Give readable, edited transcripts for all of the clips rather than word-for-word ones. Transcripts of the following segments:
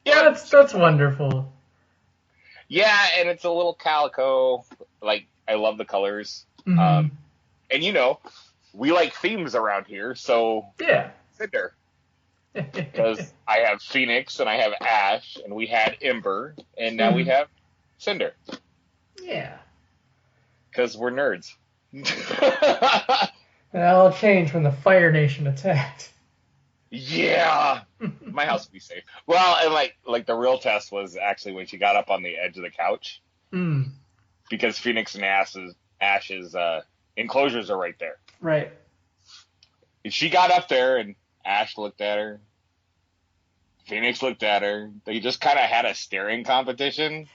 Yeah, that's wonderful. Yeah, and it's a little calico. Like, I love the colors. Mm-hmm. And you know, we like themes around here, so Yeah. Cinder. Because I have Phoenix and I have Ash, and we had Ember, and now we have Cinder. Yeah. Because we're nerds. That'll change when the Fire Nation attacked. Yeah, my house would be safe. Well, and like the real test was actually when she got up on the edge of the couch, because Phoenix and Ash's enclosures are right there. Right. And she got up there, and Ash looked at her. Phoenix looked at her. They just kind of had a staring competition,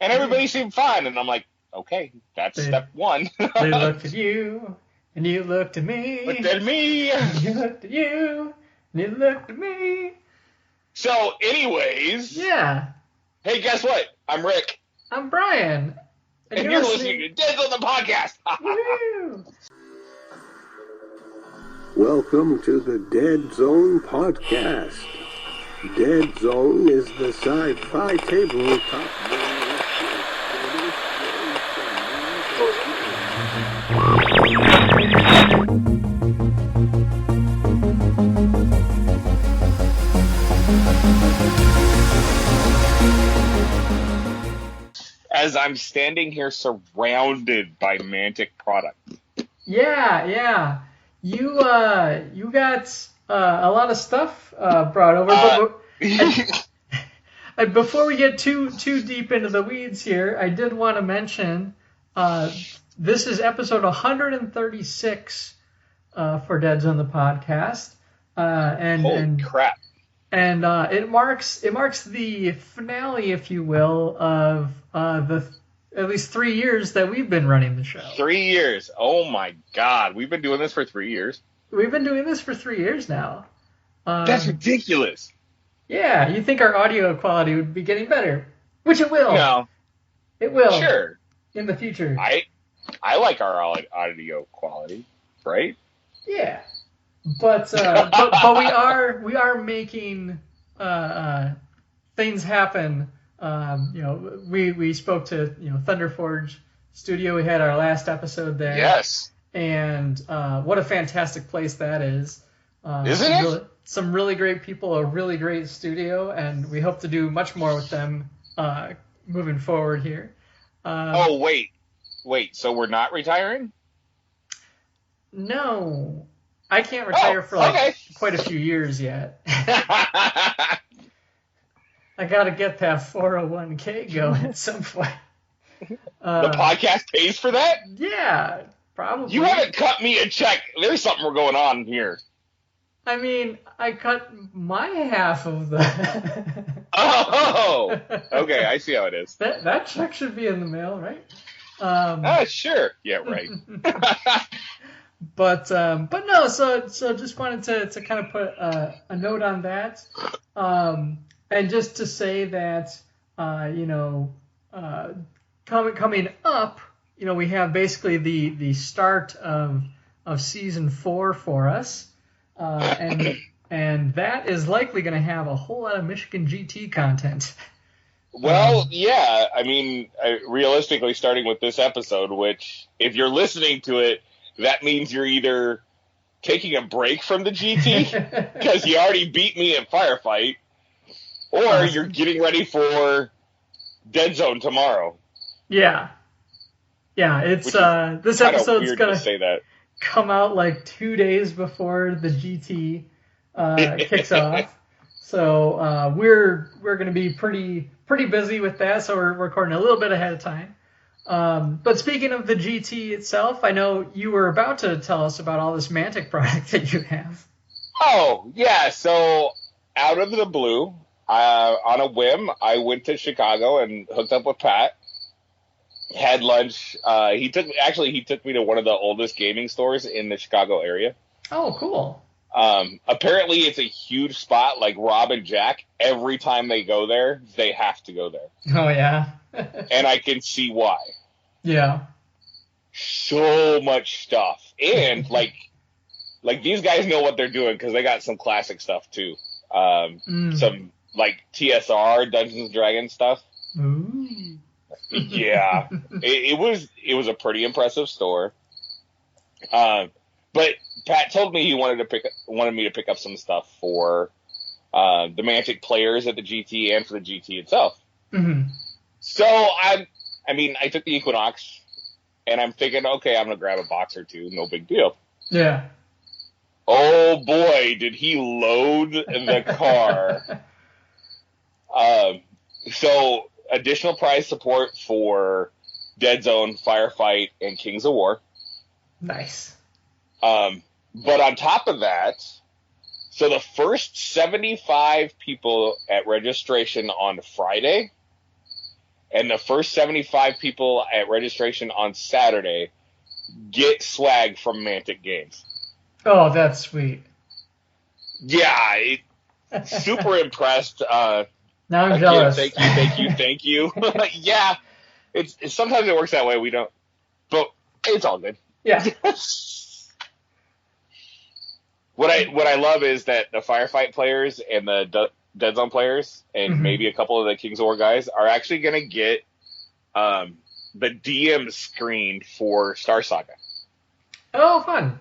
and everybody seemed fine. And I'm like, okay, that's step one. They looked at you. And you looked at me. Looked at me. And you looked at you. And you looked at me. So, anyways. Yeah. Hey, guess what? I'm Rick. I'm Bryan. And you're listening to Deadzone the podcast. Woo! Welcome to the Deadzone podcast. Deadzone is the sci-fi tabletop. As I'm standing here surrounded by Mantic products. Yeah. You got a lot of stuff brought over. Before we get too deep into the weeds here, I did want to mention this is episode 136 for Deadzone the podcast. Holy crap. And it marks the finale, if you will, of the at least 3 years that we've been running the show. 3 years. Oh my God. We've been doing this for 3 years. We've been doing this for 3 years now. That's ridiculous. Yeah, you think our audio quality would be getting better, which it will. No. It will. Sure. In the future. I like our audio quality, right? Yeah. But we are making things happen. We spoke to Thunderforge Studio. We had our last episode there. Yes. And what a fantastic place that is. Isn't it? Some really great people, a really great studio, and we hope to do much more with them moving forward here. Wait. So we're not retiring? No. I can't retire for quite a few years yet. I got to get that 401k going at some point. The podcast pays for that? Yeah, probably. You haven't cut me a check. There's something we're going on here. I mean, I cut my half of the... Oh! Okay, I see how it is. That check should be in the mail, right? Sure. Yeah, right. But no, so just wanted to kind of put a note on that, and just to say that coming up, we have basically the start of season 4 for us, and that is likely going to have a whole lot of Michigan GT content. Well, yeah, I mean, realistically, starting with this episode, which if you're listening to it, that means you're either taking a break from the GT because you already beat me at Firefight, or you're getting ready for Deadzone tomorrow. Yeah. It's this episode's gonna come out like 2 days before the GT kicks off, so we're gonna be pretty busy with that. So we're recording a little bit ahead of time. But speaking of the GT itself, I know you were about to tell us about all this Mantic product that you have. Oh, yeah. So out of the blue, on a whim, I went to Chicago and hooked up with Pat. Had lunch. He took me to one of the oldest gaming stores in the Chicago area. Oh, cool. Apparently it's a huge spot, like Rob and Jack. Every time they go there, they have to go there. Oh, yeah. And I can see why. Yeah. So much stuff. And, like these guys know what they're doing because they got some classic stuff, too. some like TSR Dungeons and Dragons stuff. Ooh. Yeah, it was a pretty impressive store. But Pat told me he wanted me to pick up some stuff for the Mantic players at the GT and for the GT itself. Mm-hmm. So I took the Equinox, and I'm thinking, okay, I'm gonna grab a box or two, no big deal. Yeah. Oh boy, did he load the car! So additional prize support for Deadzone, Firefight, and Kings of War. Nice. But on top of that, so the first 75 people at registration on Friday and the first 75 people at registration on Saturday get swag from Mantic Games. Oh, that's sweet. Yeah, super impressed. Now I'm jealous. Thank you. Yeah, it's sometimes it works that way. We don't, but it's all good. Yeah. What I love is that the Firefight players and the Deadzone players and maybe a couple of the Kings of War guys are actually going to get the DM screen for Star Saga. Oh, fun.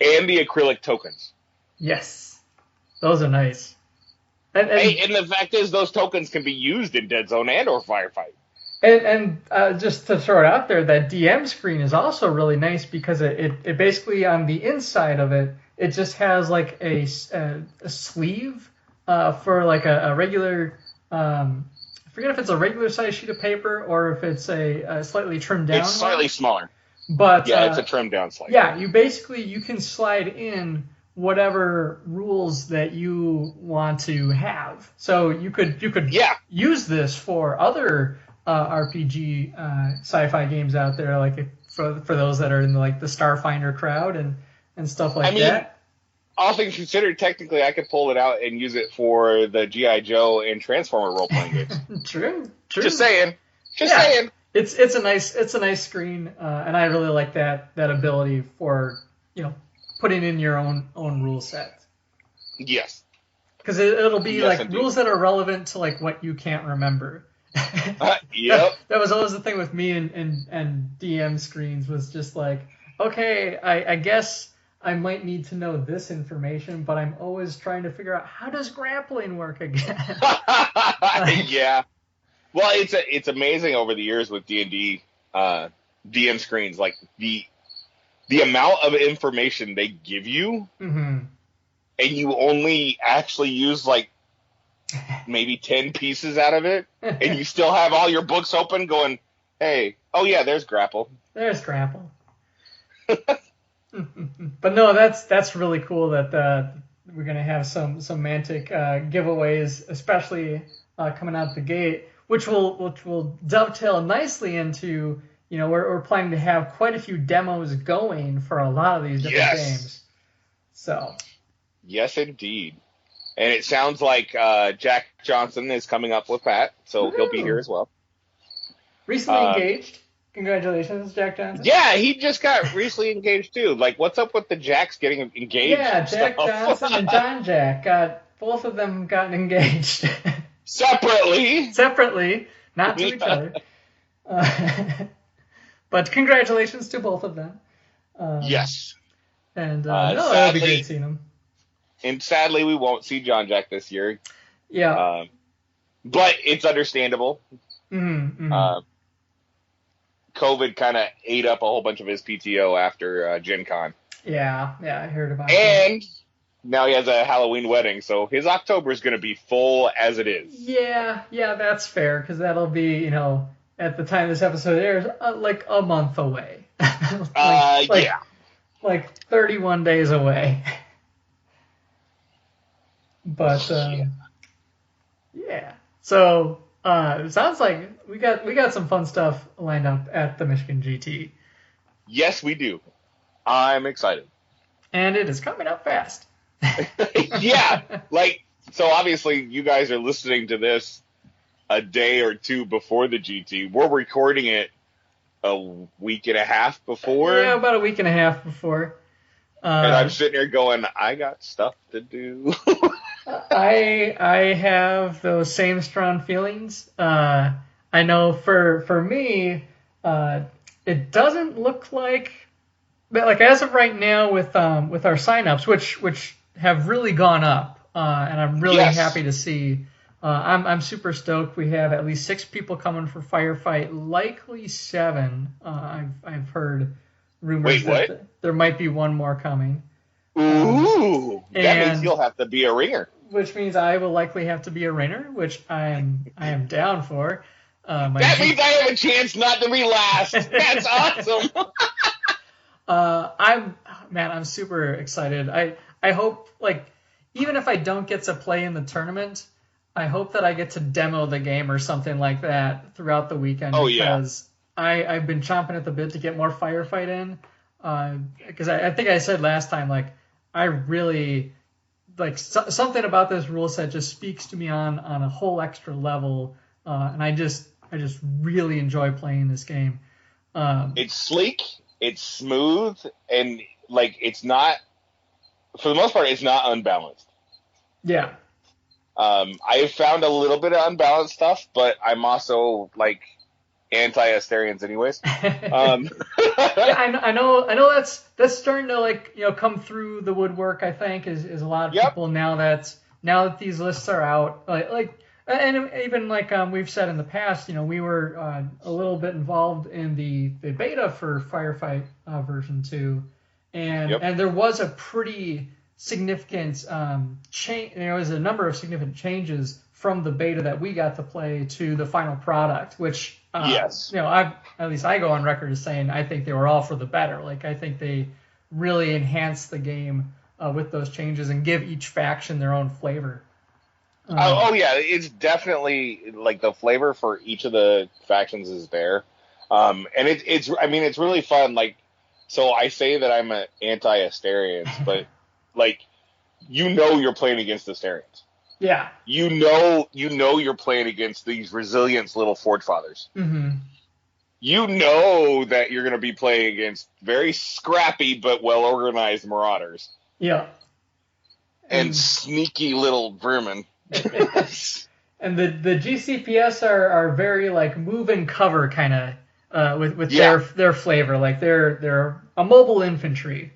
And the acrylic tokens. Yes. Those are nice. And the fact is, those tokens can be used in Deadzone and or Firefight. And just to throw it out there, that DM screen is also really nice because it basically on the inside of it, it just has like a sleeve for like a regular, I forget if it's a regular size sheet of paper or if it's a slightly trimmed down. It's slightly smaller. But yeah, it's a trimmed down slightly. Yeah, you can slide in whatever rules that you want to have. So you could use this for other RPG sci-fi games out there, like for those that are in like the Starfinder crowd and stuff like that. All things considered, technically, I could pull it out and use it for the G.I. Joe and Transformer role-playing games. True. Just saying. Saying. It's a nice screen, and I really like that ability for putting in your own rule set. Yes. Because it'll be yes, like indeed. Rules that are relevant to like what you can't remember. Yep. That was always the thing with me and DM screens was just like, okay, I guess I might need to know this information, but I'm always trying to figure out how does grappling work again. Yeah. Well, it's amazing over the years with D&D DM screens, like the amount of information they give you, and you only actually use like maybe 10 pieces out of it, and you still have all your books open going, hey, oh yeah, there's grapple. There's grapple. But no, that's really cool that we're going to have some Mantic giveaways, especially coming out the gate, which will dovetail nicely into, we're planning to have quite a few demos going for a lot of these different games. So. Yes, indeed. And it sounds like Jack Johnson is coming up with Pat, so he'll be here as well. Recently engaged. Congratulations, Jack Johnson. Yeah, he just got recently engaged too. Like, what's up with the Jacks getting engaged? Yeah, Jack Johnson and John Jack both of them gotten engaged. Separately, not to each other. But congratulations to both of them. Yes. And it'll be great seeing them. And sadly, we won't see John Jack this year. Yeah. But it's understandable. Mm-hmm. COVID kind of ate up a whole bunch of his PTO after Gen Con. Yeah, I heard about that. And now he has a Halloween wedding, so his October is going to be full as it is. Yeah, that's fair, because that'll be, at the time this episode airs, like a month away. Yeah. Like 31 days away. But, yeah. So, it sounds like we got some fun stuff lined up at the Michigan GT. Yes, we do. I'm excited. And it is coming up fast. Yeah. So obviously you guys are listening to this a day or two before the GT. We're recording it a week and a half before. Yeah, about a week and a half before. And I'm sitting here going, I got stuff to do. I have those same strong feelings. I know for me, it doesn't look like, but like as of right now with our signups, which have really gone up, and I'm really happy to see. I'm super stoked. We have at least 6 people coming for Firefight, likely 7. I've heard rumors that there might be one more coming. Ooh, that means you'll have to be a ringer. Which means I will likely have to be a ringer, which I am down for. That means I have a chance not to be last. That's awesome. I'm super excited. I hope, like, even if I don't get to play in the tournament, I hope that I get to demo the game or something like that throughout the weekend. Oh, because I've been chomping at the bit to get more Firefight in. Because I think I said last time, like, I really, like, something about this rule set just speaks to me on a whole extra level. And I just really enjoy playing this game. It's sleek, it's smooth, and, like, it's not, for the most part, it's not unbalanced. Yeah. I have found a little bit of unbalanced stuff, but I'm also, like, anti-Asterians anyways. Yeah, I know that's starting to, like, you know, come through the woodwork, I think, is a lot of people now that these lists are out. And even like we've said in the past, you know, we were a little bit involved in the beta for Firefight version 2, and there was a pretty significant change. There was a number of significant changes from the beta that we got to play to the final product, which you know, at least I go on record as saying I think they were all for the better. Like, I think they really enhanced the game with those changes and give each faction their own flavor. Yeah, it's definitely, like, the flavor for each of the factions is there, and it's really fun. Like, so I say that I'm an anti-Asterians, but like, you know, you're playing against Asterians. Yeah. You know you're playing against these resilient little Forge Fathers. Mm-hmm. You know that you're going to be playing against very scrappy but well organized Marauders. Yeah. And sneaky little vermin. And the GCPS are very, like, move and cover kind of with their flavor. Like, they're a mobile infantry,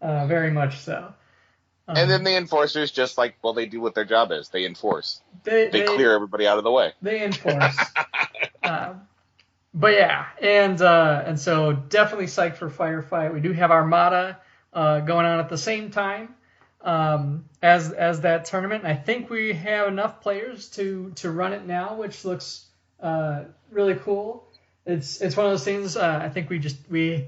very much so. And then the enforcers, just like, well, they do what their job is. They enforce. They clear everybody out of the way. They enforce. But yeah, and so definitely psyched for Firefight. We do have Armada going on at the same time as that tournament. I think we have enough players to run it now, which looks really cool. It's one of those things. I think we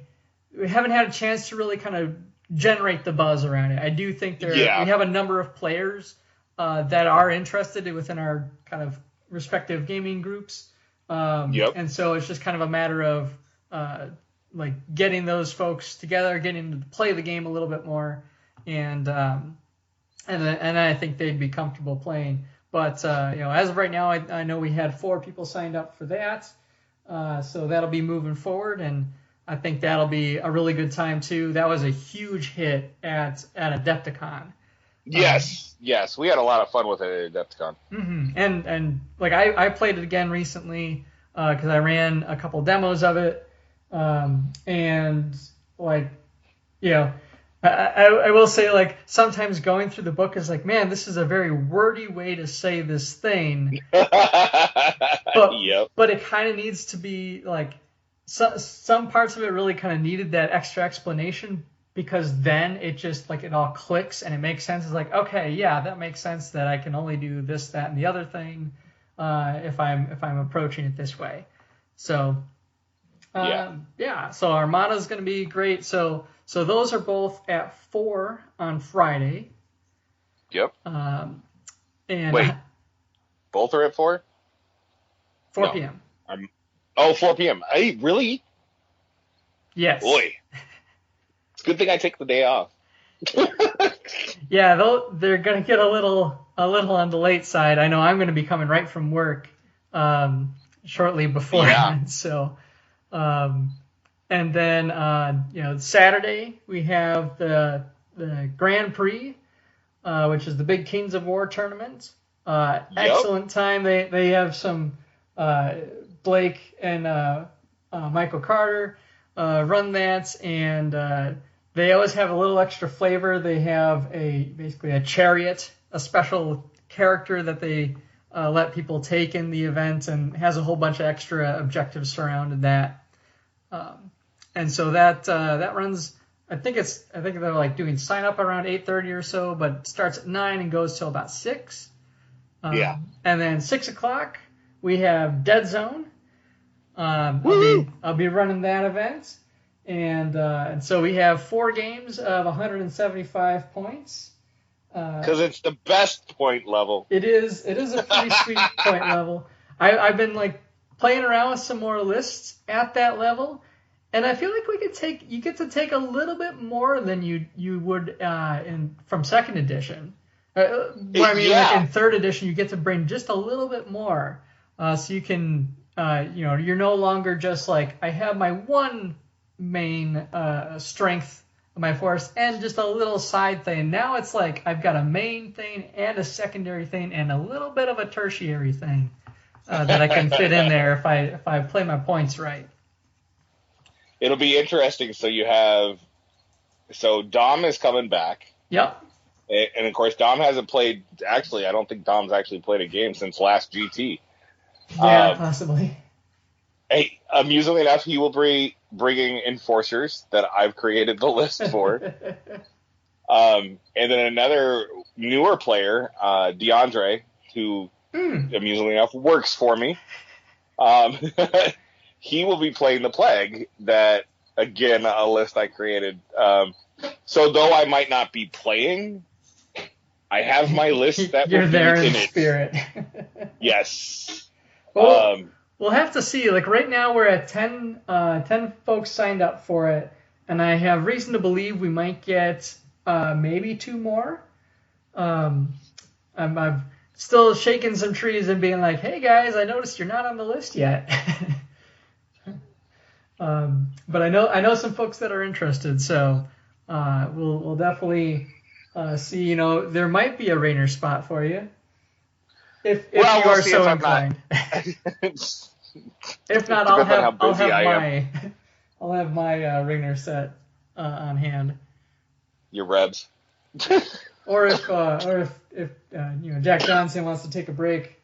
haven't had a chance to really kind of generate the buzz around it. I do think we have a number of players that are interested within our kind of respective gaming groups. And so it's just kind of a matter of like getting those folks together, getting them to play the game a little bit more, and I think they'd be comfortable playing. But you know, as of right now, I know we had 4 people signed up for that, so that'll be moving forward, and I think that'll be a really good time too. That was a huge hit at Adepticon. Yes, we had a lot of fun with it at Adepticon. Mm-hmm. And like I played it again recently because I ran a couple demos of it, and like, you know, I will say, like, sometimes going through the book is like, man, this is a very wordy way to say this thing, but it kind of needs to be like. Some parts of it really kind of needed that extra explanation, because then it just, like, it all clicks and it makes sense. It's like, okay, yeah, that makes sense that I can only do this, that, and the other thing if I'm approaching it this way. So so Armada's going to be great. So those are both at 4 on Friday. Yep. And wait, both are at 4? 4 p.m. 4 p.m. Hey, really? Yes. Boy. It's a good thing I take the day off. Yeah, they're going to get a little on the late side. I know I'm going to be coming right from work shortly before. Yeah. So, and then, you know, Saturday we have the Grand Prix, which is the big Kings of War tournament. Excellent time. They have some Blake and Michael Carter run that, and they always have a little extra flavor. They have basically a chariot, a special character that they let people take in the event, and has a whole bunch of extra objectives surrounded that. And so that runs. I think they're like doing sign up around 8:30 or so, but starts at 9 and goes till about 6. And then 6 o'clock we have Deadzone. I'll be running that event, and so we have 4 games of 175 points. Because it's the best point level. It is a pretty sweet point level. I've been like playing around with some more lists at that level, and I feel like you get to take a little bit more than you would from second edition. Like in third edition, you get to bring just a little bit more, so you can you're no longer just like, I have my one main strength of my force and just a little side thing. Now it's like I've got a main thing and a secondary thing and a little bit of a tertiary thing that I can fit in there if I play my points right. It'll be interesting. So Dom is coming back. Yep. And of course, Dom hasn't played. Actually, I don't think Dom's actually played a game since last GT. Yeah, possibly. Hey, amusingly enough, he will be bringing enforcers that I've created the list for. And then another newer player, DeAndre, who amusingly enough works for me. He will be playing the Plague. That, again, a list I created. So though I might not be playing, I have my list that You're will there be in spirit. Yes. Well, we'll have to see. Like right now, we're at 10 folks signed up for it, and I have reason to believe we might get maybe 2 more. I'm still shaking some trees and being like, "Hey guys, I noticed you're not on the list yet." But I know some folks that are interested, so we'll definitely see. There might be a Rainer spot for you. If you are so inclined. If not, I'll have my Rainer set on hand. Your Rebs. or if Jack Johnson wants to take a break.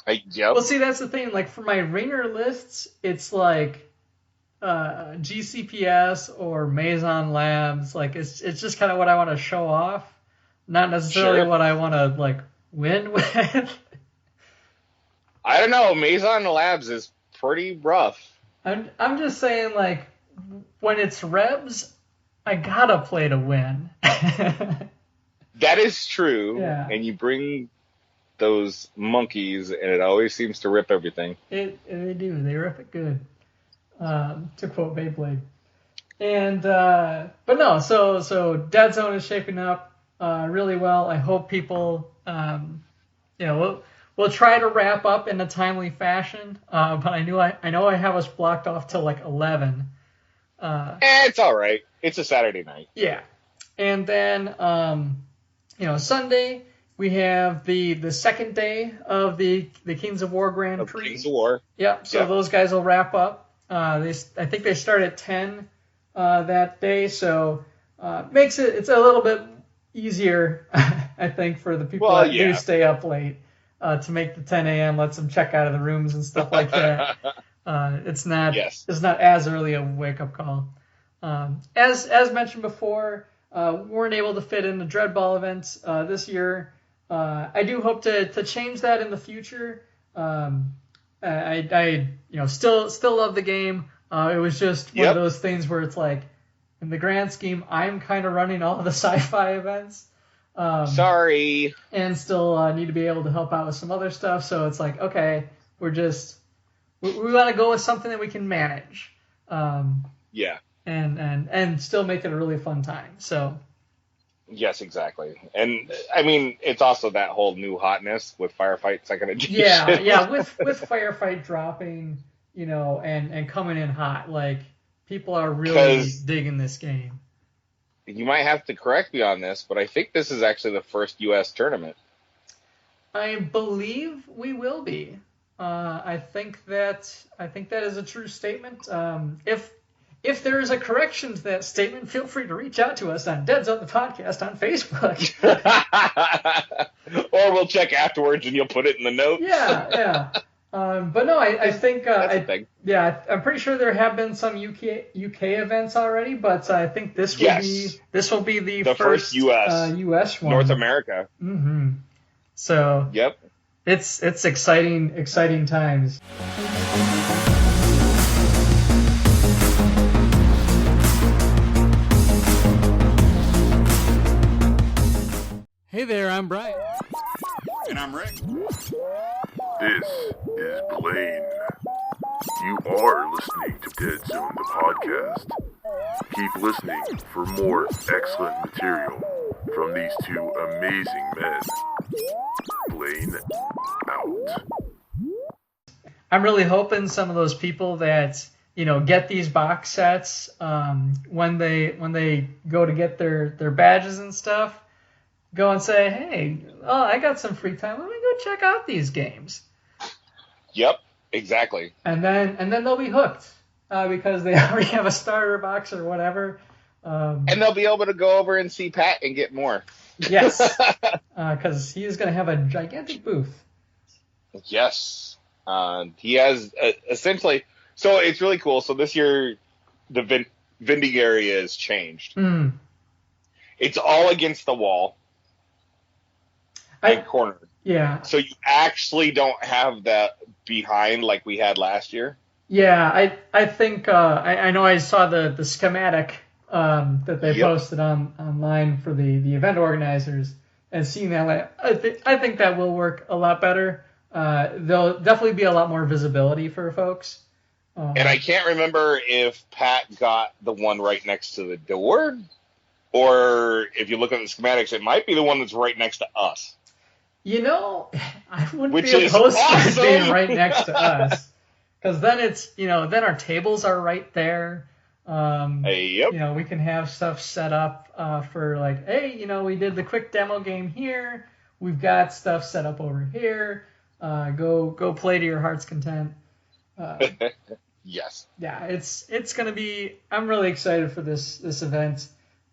Yep. Well, see, that's the thing. Like for my Rainer lists, it's like GCPS or Maison Labs. Like it's just kind of what I want to show off, not necessarily what I want to like win with. I don't know. Maison Labs is pretty rough. I'm just saying, like, when it's Rebs, I gotta play to win. That is true. Yeah. And you bring those monkeys, and it always seems to rip everything. They do. They rip it good. To quote Beyblade. And but no. So Deadzone is shaping up really well. I hope people We'll try to wrap up in a timely fashion, but I know I have us blocked off till like 11. It's all right. It's a Saturday night. Yeah, and then Sunday we have the second day of the Kings of War Grand Prix. Kings of War. Yep. So those guys will wrap up. I think they start at 10 that day, so it's a little bit easier, I think, for the people that do stay up late. To make the 10 a.m., lets them check out of the rooms and stuff like that. It's not as early a wake-up call. As mentioned before, we weren't able to fit in the Dreadball events this year. I do hope to change that in the future. I still love the game. It was just one of those things where it's like, in the grand scheme, I'm kind of running all the sci-fi events. Sorry. And still need to be able to help out with some other stuff. So it's like, okay, we want to go with something that we can manage. Yeah. And still make it a really fun time. So. Yes, exactly. And I mean, it's also that whole new hotness with Firefight second edition. Yeah. With Firefight dropping, and coming in hot, like people are really digging this game. you might have to correct me on this, but I think this is actually the first U.S. tournament. I believe we will be. I think that is a true statement. If there is a correction to that statement, feel free to reach out to us on Deadzone the Podcast on Facebook. Or we'll check afterwards and you'll put it in the notes. Yeah. But no, I think I'm pretty sure there have been some UK events already, but I think this will be the first US one. North America. Mm-hmm. So yep, it's exciting times. Hey there, I'm Bryan. And I'm Rick. This is Blaine. You are listening to Deadzone the Podcast. Keep listening for more excellent material from these two amazing men. Blaine out. I'm really hoping some of those people that get these box sets when they go to get their badges and stuff, go and say, hey, I got some free time. Let me go check out these games. Yep, exactly. And then they'll be hooked because they already have a starter box or whatever. And they'll be able to go over and see Pat and get more. Yes, because he is going to have a gigantic booth. Yes. He has essentially... So it's really cool. So this year, the vending area has changed. Mm. It's all against the wall. And cornered. Yeah. So you actually don't have that behind like we had last year. Yeah, I think I know I saw the schematic that they posted online for the event organizers, and seeing that, I think that will work a lot better. There'll definitely be a lot more visibility for folks. And I can't remember if Pat got the one right next to the door, or if you look at the schematics, it might be the one that's right next to us. I wouldn't be opposed to it being right next to us, because then then our tables are right there. Yep. We can have stuff set up for like, hey, we did the quick demo game here. We've got stuff set up over here. Go play to your heart's content. Yes. Yeah, it's gonna be. I'm really excited for this event.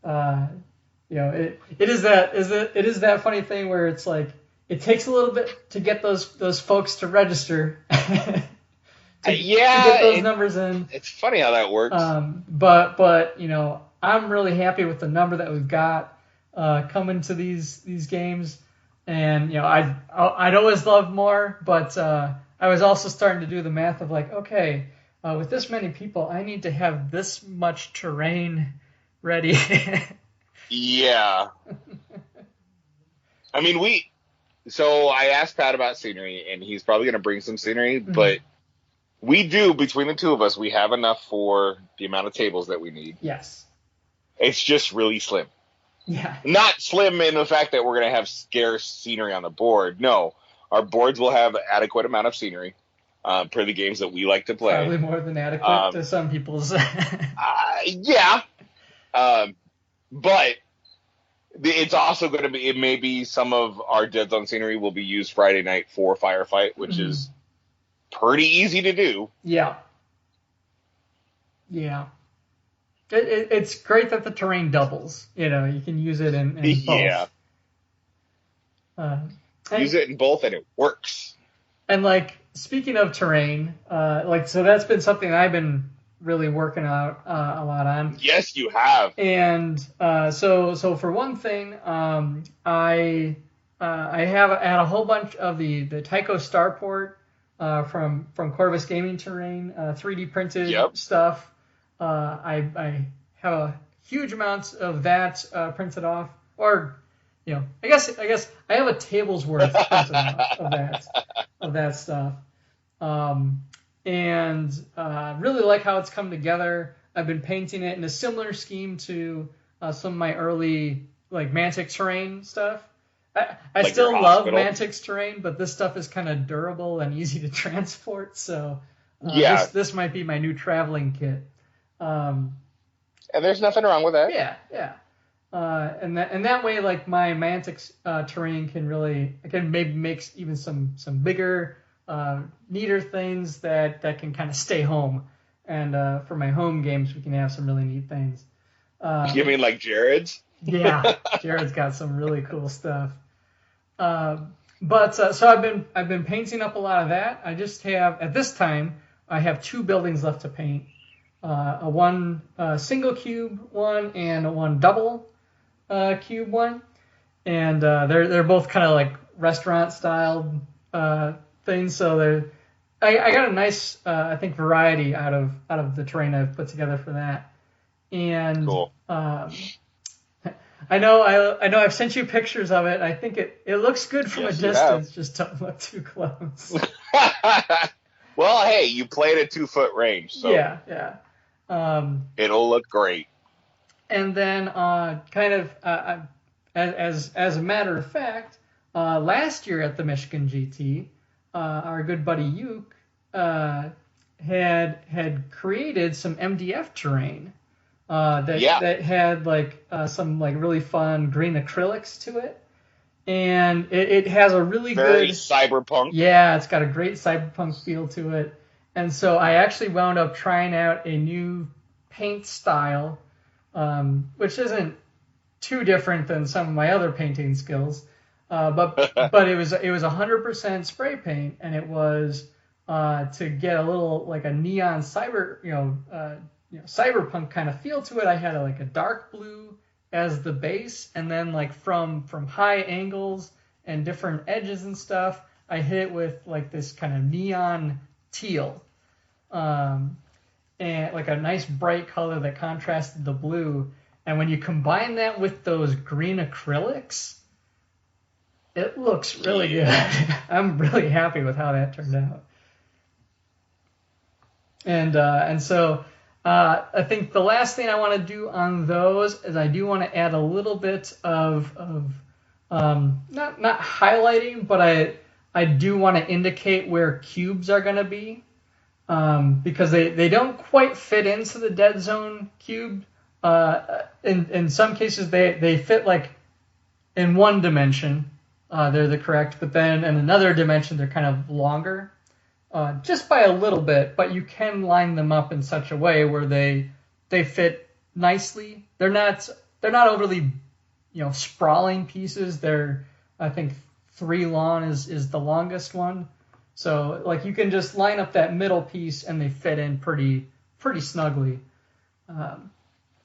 It is that funny thing where it's like it takes a little bit to get those folks to register. to get those numbers in. It's funny how that works. But I'm really happy with the number that we've got coming to these games, and I'd always love more, but I was also starting to do the math of like, okay, with this many people, I need to have this much terrain ready. Yeah. I mean, so I asked Pat about scenery, and he's probably going to bring some scenery, but we do, between the two of us, we have enough for the amount of tables that we need. Yes. It's just really slim. Yeah. Not slim in the fact that we're going to have scarce scenery on the board. No. Our boards will have adequate amount of scenery per the games that we like to play. Probably more than adequate to some people's. Yeah. But it's also going to be, it may be some of our Deadzone scenery will be used Friday night for Firefight, which is pretty easy to do. Yeah. Yeah. It's great that the terrain doubles. You can use it in both. Yeah. Use it in both, and it works. And speaking of terrain, so that's been something I've been really working out a lot on. Yes, you have. And so for one thing, I had a whole bunch of the Tycho Starport from Corvus Gaming Terrain 3D printed stuff. I have a huge amount of that printed off, or I guess I have a table's worth printed off of that stuff. And really like how it's come together. I've been painting it in a similar scheme to some of my early Mantic terrain stuff. I still love Mantic's terrain, but this stuff is kind of durable and easy to transport. So this might be my new traveling kit. And there's nothing wrong with that. Yeah. and that way, like my Mantic terrain can maybe make even some bigger, neater things that can kind of stay home. And for my home games, we can have some really neat things. You mean like Jared's? Yeah, Jared's got some really cool stuff. But so I've been painting up a lot of that. I just have at this time I have 2 buildings left to paint. A one single cube one and a one double cube one, and they're both kind of like restaurant styled things. So I got a nice I think variety out of the terrain I've put together for that. And cool. I know I've sent you pictures of it. I think it looks good from a distance. Just don't look too close. Well, hey, you play at a 2-foot range, so yeah. It'll look great. And then as a matter of fact, last year at the Michigan GT, our good buddy Uke had created some MDF terrain that had like some like really fun green acrylics to it, and it has a really very good cyberpunk. Yeah, it's got a great cyberpunk feel to it. And so I actually wound up trying out a new paint style, which isn't too different than some of my other painting skills, but it was 100% spray paint, and it was to get a little like a neon cyberpunk kind of feel to it. I had a dark blue as the base, and then like from high angles and different edges and stuff, I hit it with like this kind of neon teal, and like a nice bright color that contrasted the blue. And when you combine that with those green acrylics, it looks really good. I'm really happy with how that turned out. And so I think the last thing I want to do on those is I do want to add a little bit of not highlighting, but I do want to indicate where cubes are going to be, because they don't quite fit into the Deadzone cube. In some cases they fit like in one dimension, they're the correct, but then in another dimension they're kind of longer, just by a little bit, but you can line them up in such a way where they fit nicely. They're not overly sprawling pieces. They're, I think 3 long is the longest one. So like you can just line up that middle piece and they fit in pretty snugly.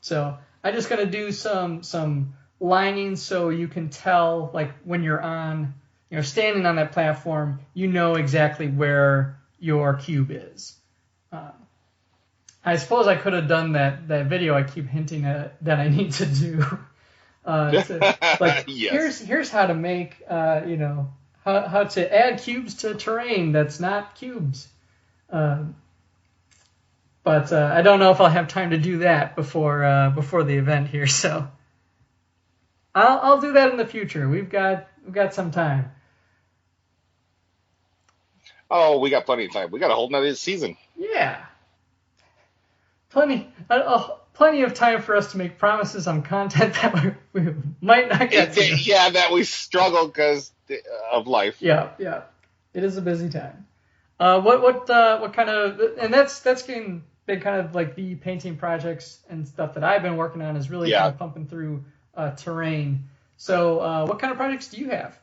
So I'm just gonna do some lining so you can tell, like when you're on, standing on that platform, exactly where your cube is. I suppose I could have done that video I keep hinting at that I need to do. Yes. Here's how to make how to add cubes to terrain that's not cubes. But I don't know if I'll have time to do that before the event here. So I'll do that in the future. We've got some time. Oh, we got plenty of time. We got a whole nother season. Yeah, plenty of time for us to make promises on content that we might not get to. Yeah, that we struggle because of life. Yeah, it is a busy time. What kind of, and that's been kind of like the painting projects and stuff that I've been working on is really kind of pumping through terrain. So what kind of projects do you have?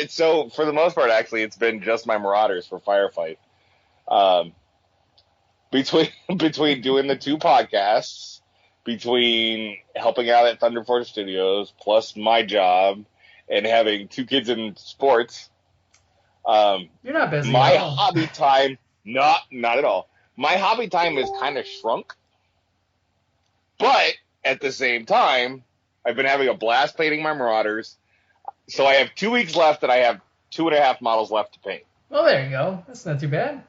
So for the most part, actually, it's been just my Marauders for Firefight. Between doing the 2 podcasts, between helping out at Thunder Force Studios, plus my job, and having 2 kids in sports. You're not busy. My hobby time, not at all. My hobby time is kind of shrunk, but at the same time, I've been having a blast painting my Marauders. So I have 2 weeks left, and I have 2.5 models left to paint. Well, there you go. That's not too bad.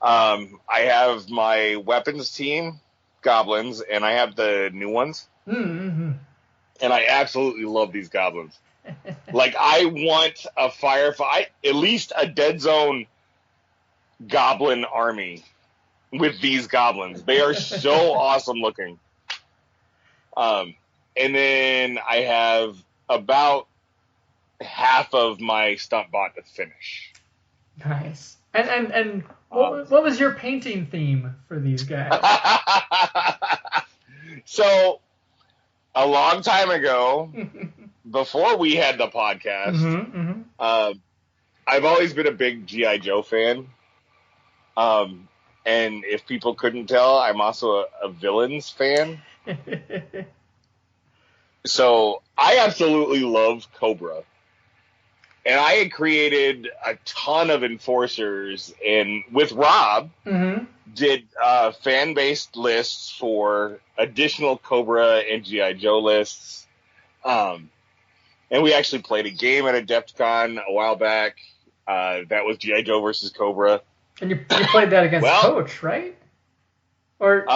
I have my weapons team, goblins, and I have the new ones. Mm-hmm. And I absolutely love these goblins. Like, I want a firefight, at least a Deadzone goblin army with these goblins. They are so awesome looking. And then I have about half of my stunt bot to finish. Nice. And what was your painting theme for these guys? So, a long time ago, before we had the podcast, I've always been a big G.I. Joe fan. And if people couldn't tell, I'm also a villains fan. So I absolutely love Cobra. And I had created a ton of enforcers, and with Rob, did fan-based lists for additional Cobra and G.I. Joe lists. And we actually played a game at Adepticon a while back. That was G.I. Joe versus Cobra. And you played that against Coach, right? Or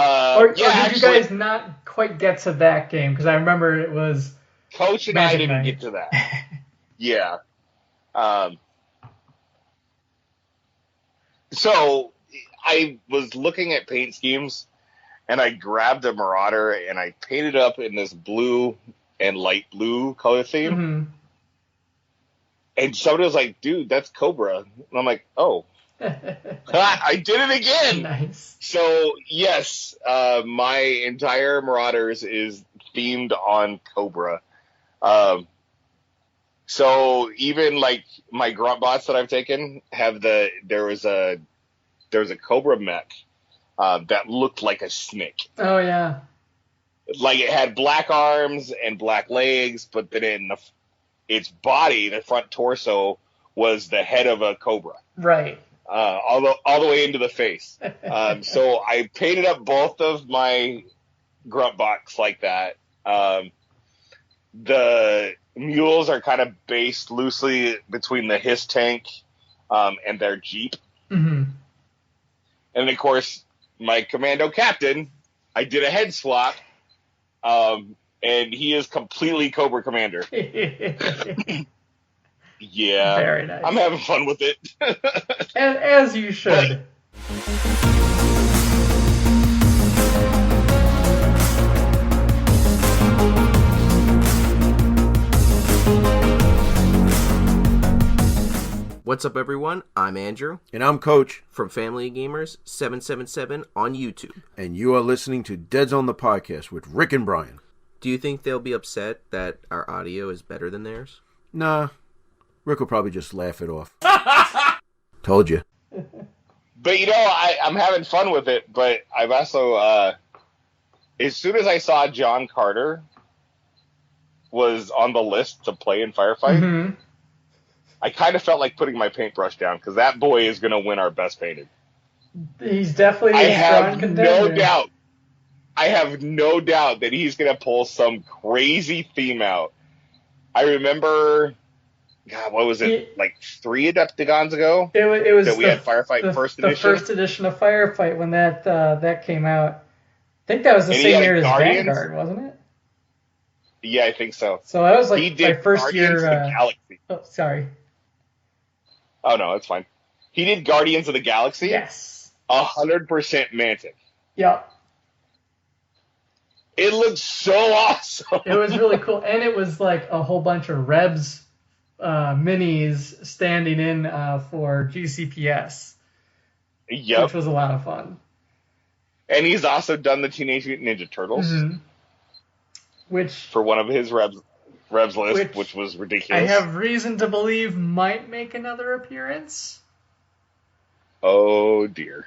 did you guys not quite get to that game? Because I remember it was Coach and I didn't get to that. Yeah. So I was looking at paint schemes, and I grabbed a Marauder and I painted up in this blue and light blue color theme. And somebody was like, "Dude, that's Cobra." And I'm like, "Oh." I did it again. Nice. So yes, my entire Marauders is themed on Cobra. So even like my grunt bots that I've taken have there was a Cobra mech that looked like a snake. Oh yeah. Like it had black arms and black legs, but then in its body, the front torso was the head of a cobra. Right. All the way into the face. So I painted up both of my grunt bots like that. The mules are kind of based loosely between the Hiss tank and their Jeep. And of course, my commando captain, I did a head swap, and he is completely Cobra Commander. Yeah, very nice. I'm having fun with it. As you should. What's up, everyone? I'm Andrew. And I'm Coach. From FamilyOfGamers777 on YouTube. And you are listening to Deadzone the podcast with Rick and Bryan. Do you think they'll be upset that our audio is better than theirs? Nah. Rick will probably just laugh it off. Told you. But you know, I'm having fun with it, but I've also, as soon as I saw John Carter was on the list to play in Firefight, I kind of felt like putting my paintbrush down, because that boy is going to win our best painted. He's definitely a strong contender. I have no doubt that he's going to pull some crazy theme out. I remember... God, what was it? Like 3 Adepticons ago? It was that we had Firefight First Edition. The first edition of Firefight when that came out. I think that was the same year as Vanguard, wasn't it? Yeah, I think so. So that was like my first Guardians year. Of the Galaxy. Oh, sorry. Oh no, it's fine. He did Guardians of the Galaxy. Yes. 100% Mantic. Yep. It looked so awesome. It was really cool, and it was like a whole bunch of Rebs. Minis standing in for GCPS, which was a lot of fun. And he's also done the Teenage Mutant Ninja Turtles, which for one of his Rebs list, which was ridiculous. I have reason to believe might make another appearance. Oh dear,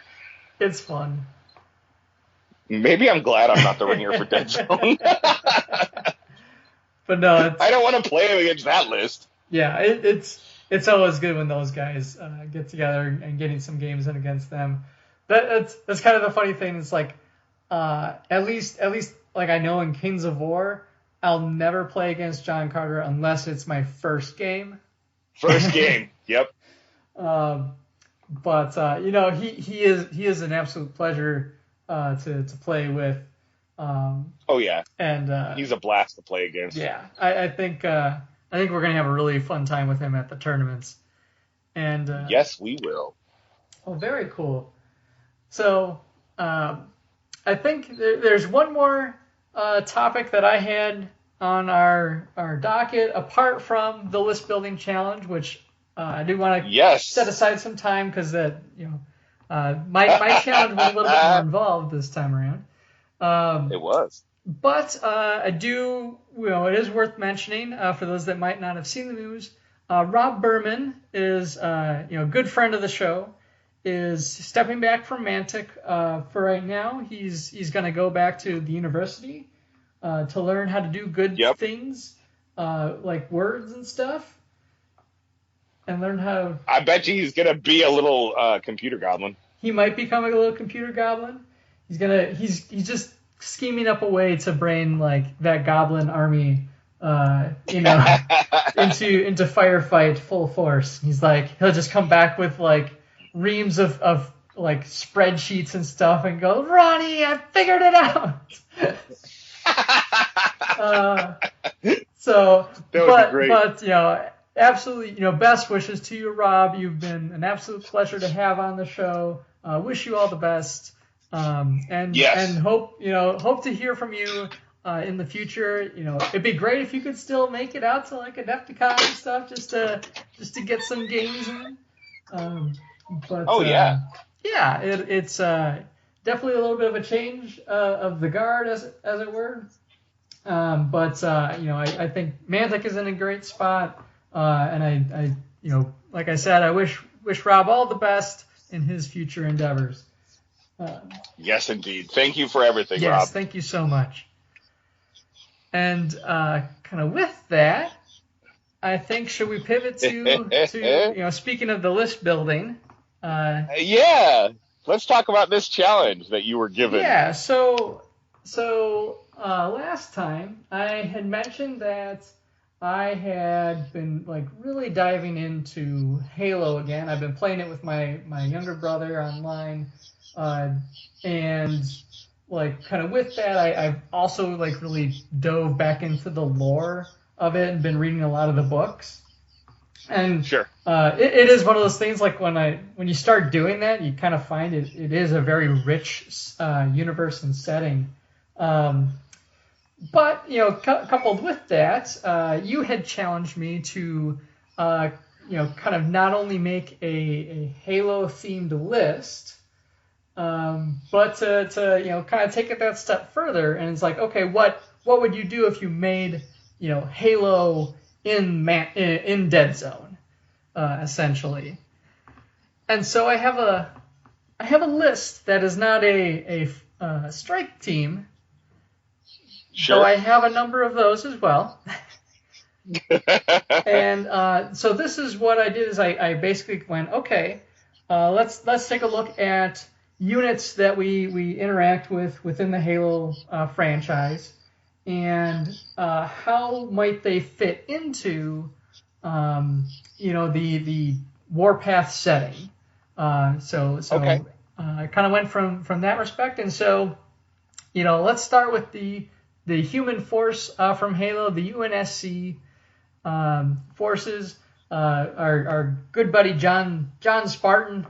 it's fun. Maybe I'm glad I'm not the ringer for Deadzone. But no, I don't want to play him against that list. Yeah, it's always good when those guys get together and getting some games in against them. That's kind of the funny thing. It's like at least like I know in Kings of War, I'll never play against John Carter unless it's my first game. First game, yep. But you know, he is an absolute pleasure to play with. Oh yeah, and he's a blast to play against. Yeah, I think we're going to have a really fun time with him at the tournaments. And yes, we will. Oh, very cool. So I think there's one more topic that I had on our docket, apart from the list building challenge, which I do want to set aside some time because that my challenge was a little bit more involved this time around. It was. But I do, it is worth mentioning for those that might not have seen the news. Rob Berman is, a good friend of the show, is stepping back from Mantic for right now. He's going to go back to the university to learn how to do good things like words and stuff, and learn how. I bet you he's going to be a little computer goblin. He might become a little computer goblin. He's just scheming up a way to bring like that goblin army, into firefight full force. He's like, he'll just come back with like reams of like spreadsheets and stuff and go, Ronnie, I figured it out. But absolutely, best wishes to you, Rob. You've been an absolute pleasure to have on the show. Wish you all the best. And hope to hear from you in the future. It'd be great if you could still make it out to like Adepticon and stuff, just to get some games in. It's definitely a little bit of a change of the guard, as it were. I think Mantic is in a great spot, and I like I said, I wish Rob all the best in his future endeavors. Yes, indeed. Thank you for everything, Rob. Yes, thank you so much. And kind of with that, I think should we pivot to speaking of the list building? Let's talk about this challenge that you were given. Yeah. So last time I had mentioned that I had been like really diving into Halo again. I've been playing it with my younger brother online. And like kind of with that, I've also like really dove back into the lore of it and been reading a lot of the books. And it is one of those things like when you start doing that, you kind of find it is a very rich universe and setting. But coupled with that, you had challenged me to kind of not only make a Halo themed list. But to kind of take it that step further, and it's like, okay, what would you do if you made Halo in Deadzone, essentially? And so I have a list that is not a strike team. Sure. So I have a number of those as well. And so this is what I did: is I basically went, okay, let's take a look at units that we interact with within the Halo franchise, and how might they fit into the Warpath setting. I kind of went from that respect, and so let's start with the human force from Halo, the UNSC forces. Our good buddy John Spartan.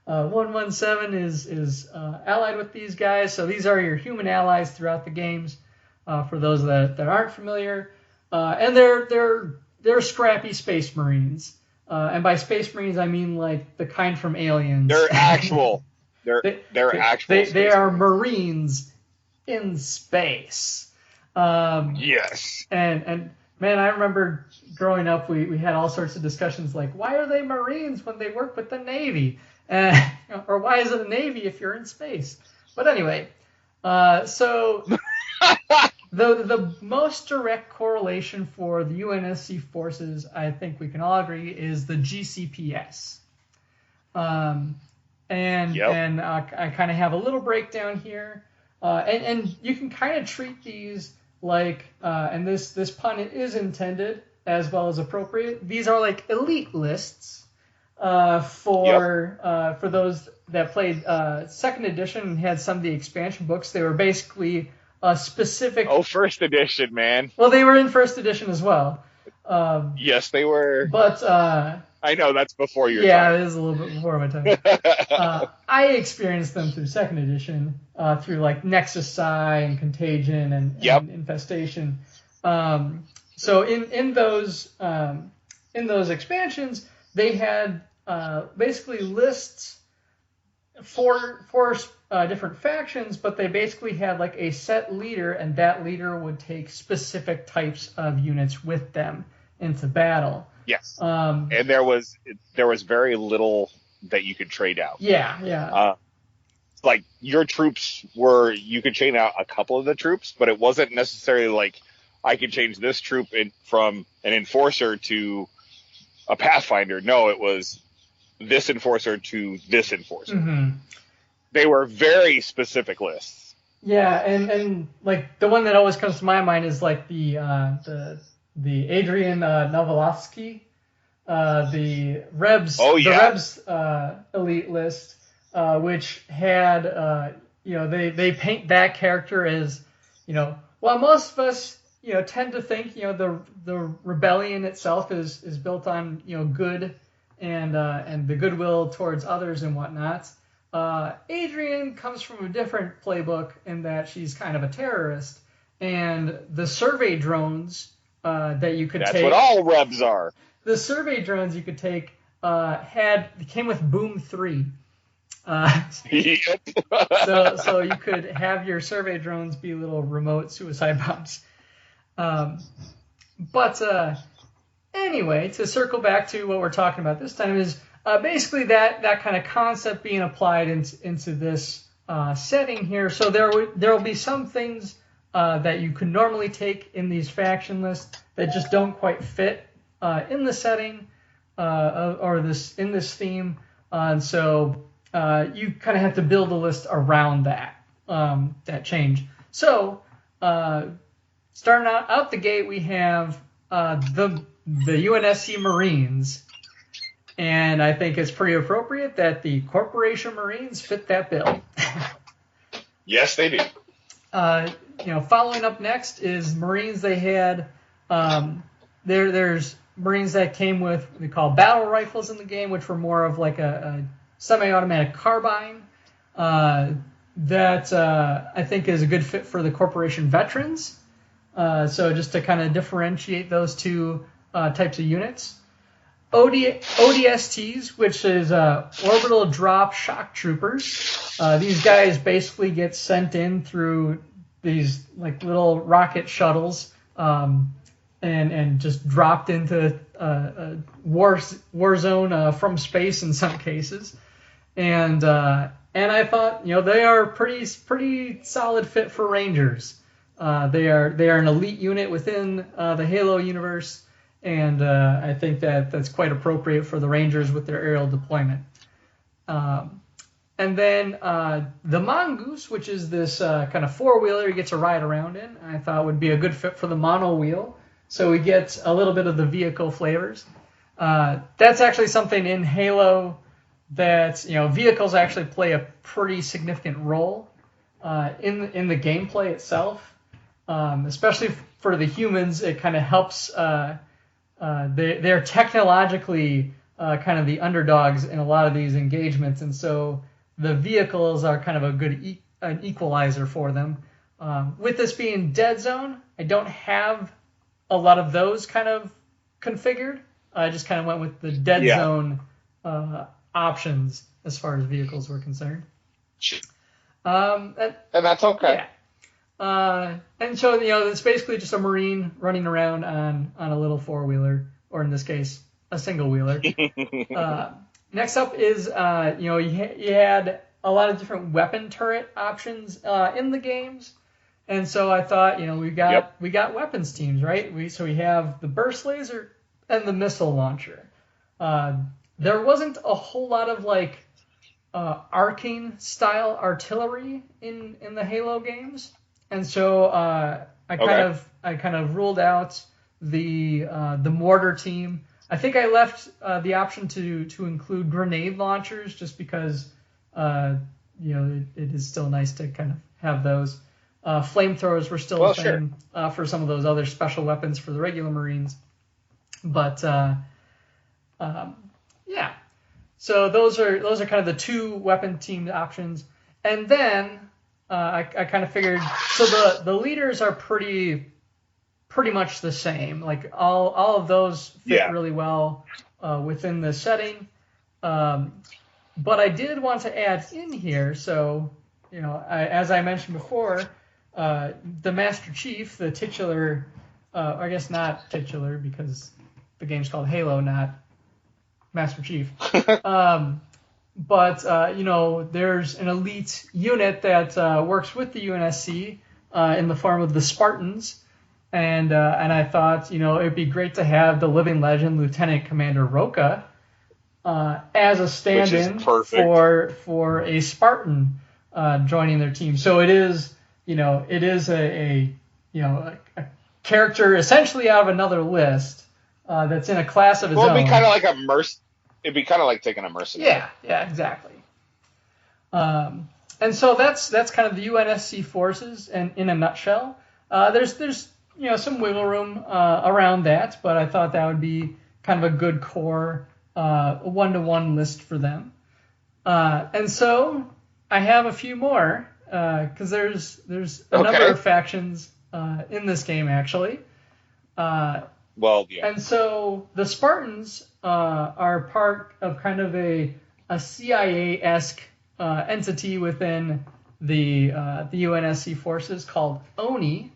117 is allied with these guys, so these are your human allies throughout the games. For those that aren't familiar, and they're scrappy space marines, and by space marines I mean like the kind from Aliens. They're actual. They're actual. They are marines in space. Yes. And man, I remember growing up, we had all sorts of discussions like, why are they marines when they work with the Navy? Or why is it a Navy if you're in space? But anyway, so the most direct correlation for the UNSC forces, I think we can all agree, is the GCPS. I kind of have a little breakdown here, and you can kind of treat these like, and this pun is intended as well as appropriate. These are like elite lists. For those that played second edition and had some of the expansion books, they were basically a specific. Oh, first edition, man. Well, they were in first edition as well. Yes, they were. But I know that's before your time. Yeah, it is a little bit before my time. I experienced them through second edition, through like Nexus Psi and Contagion and Infestation. So in those expansions, they had basically lists for different factions, but they basically had like a set leader, and that leader would take specific types of units with them into battle. Yes. And there was very little that you could trade out. Yeah. Like your troops you could chain out a couple of the troops, but it wasn't necessarily like I could change this troop from an enforcer to a pathfinder. No, it was this enforcer to this enforcer. Mm-hmm. They were very specific lists. Yeah, and like the one that always comes to my mind is like the Adrian Novolovsky, the Rebs, the Rebs elite list, which had they paint that character as well, most of us tend to think the rebellion itself is built on good and the goodwill towards others and whatnot. Adrian comes from a different playbook in that she's kind of a terrorist, and the survey drones that you could take. That's what all Rebs are. The survey drones you could take came with Boom 3. Yep. so you could have your survey drones be little remote suicide bombs. But anyway, to circle back to what we're talking about this time is basically that kind of concept being applied into this setting here. So there will be some things that you could normally take in these faction lists that just don't quite fit in the setting or in this theme, and so you kind of have to build a list around that change. So starting out the gate, we have the UNSC Marines. And I think it's pretty appropriate that the Corporation Marines fit that bill. Yes, they do. Following up next is Marines. They had there's Marines that came with what we call battle rifles in the game, which were more of like a semi-automatic carbine. That I think is a good fit for the Corporation veterans. So just to kind of differentiate those two types of units. ODSTs, which is orbital drop shock troopers. These guys basically get sent in through these like little rocket shuttles and just dropped into a war zone from space in some cases. And I thought they are pretty solid fit for Rangers. They are an elite unit within the Halo universe. And I think that's quite appropriate for the Rangers with their aerial deployment. And then the Mongoose, which is this kind of four-wheeler you get to ride around in, I thought would be a good fit for the mono wheel. So we get a little bit of the vehicle flavors. That's actually something in Halo that vehicles actually play a pretty significant role in the gameplay itself, especially for the humans. It kind of helps. They're technologically kind of the underdogs in a lot of these engagements, and so the vehicles are kind of a good an equalizer for them. With this being Deadzone, I don't have a lot of those kind of configured. I just kind of went with the Deadzone options as far as vehicles were concerned. And that's okay. Yeah. And so, it's basically just a Marine running around on a little four-wheeler, or in this case, a single-wheeler. Next up is, you had a lot of different weapon turret options in the games. And so I thought, we got weapons teams, right? So we have the burst laser and the missile launcher. There wasn't a whole lot of arcane-style artillery in the Halo games. And so I kind of ruled out the mortar team. I think I left the option to include grenade launchers just because it is still nice to kind of have those. Flamethrowers were still a thing for some of those other special weapons for the regular Marines. But yeah, so those are kind of the two weapon team options. And then I kind of figured, so the leaders are pretty much the same. Like all of those fit really well within the setting. But I did want to add in here, so, you know, as I mentioned before, the Master Chief, the titular, I guess not titular because the game's called Halo, not Master Chief. But, you know, there's an elite unit that works with the UNSC in the form of the Spartans. And I thought, you know, it'd be great to have the living legend, Lieutenant Commander Roca, as a stand-in for a Spartan joining their team. So it is, you know, a character essentially out of another list that's in a class of his own. It'd be kind of like it'd be kind of like taking a mercenary. Yeah, exactly. And so that's kind of the UNSC forces, and in a nutshell. There's you know, some wiggle room around that, but I thought that would be kind of a good core one-to-one list for them. And so I have a few more because there's a number of factions in this game actually. Well, yeah. And so the Spartans are part of kind of a CIA-esque entity within the UNSC forces called ONI.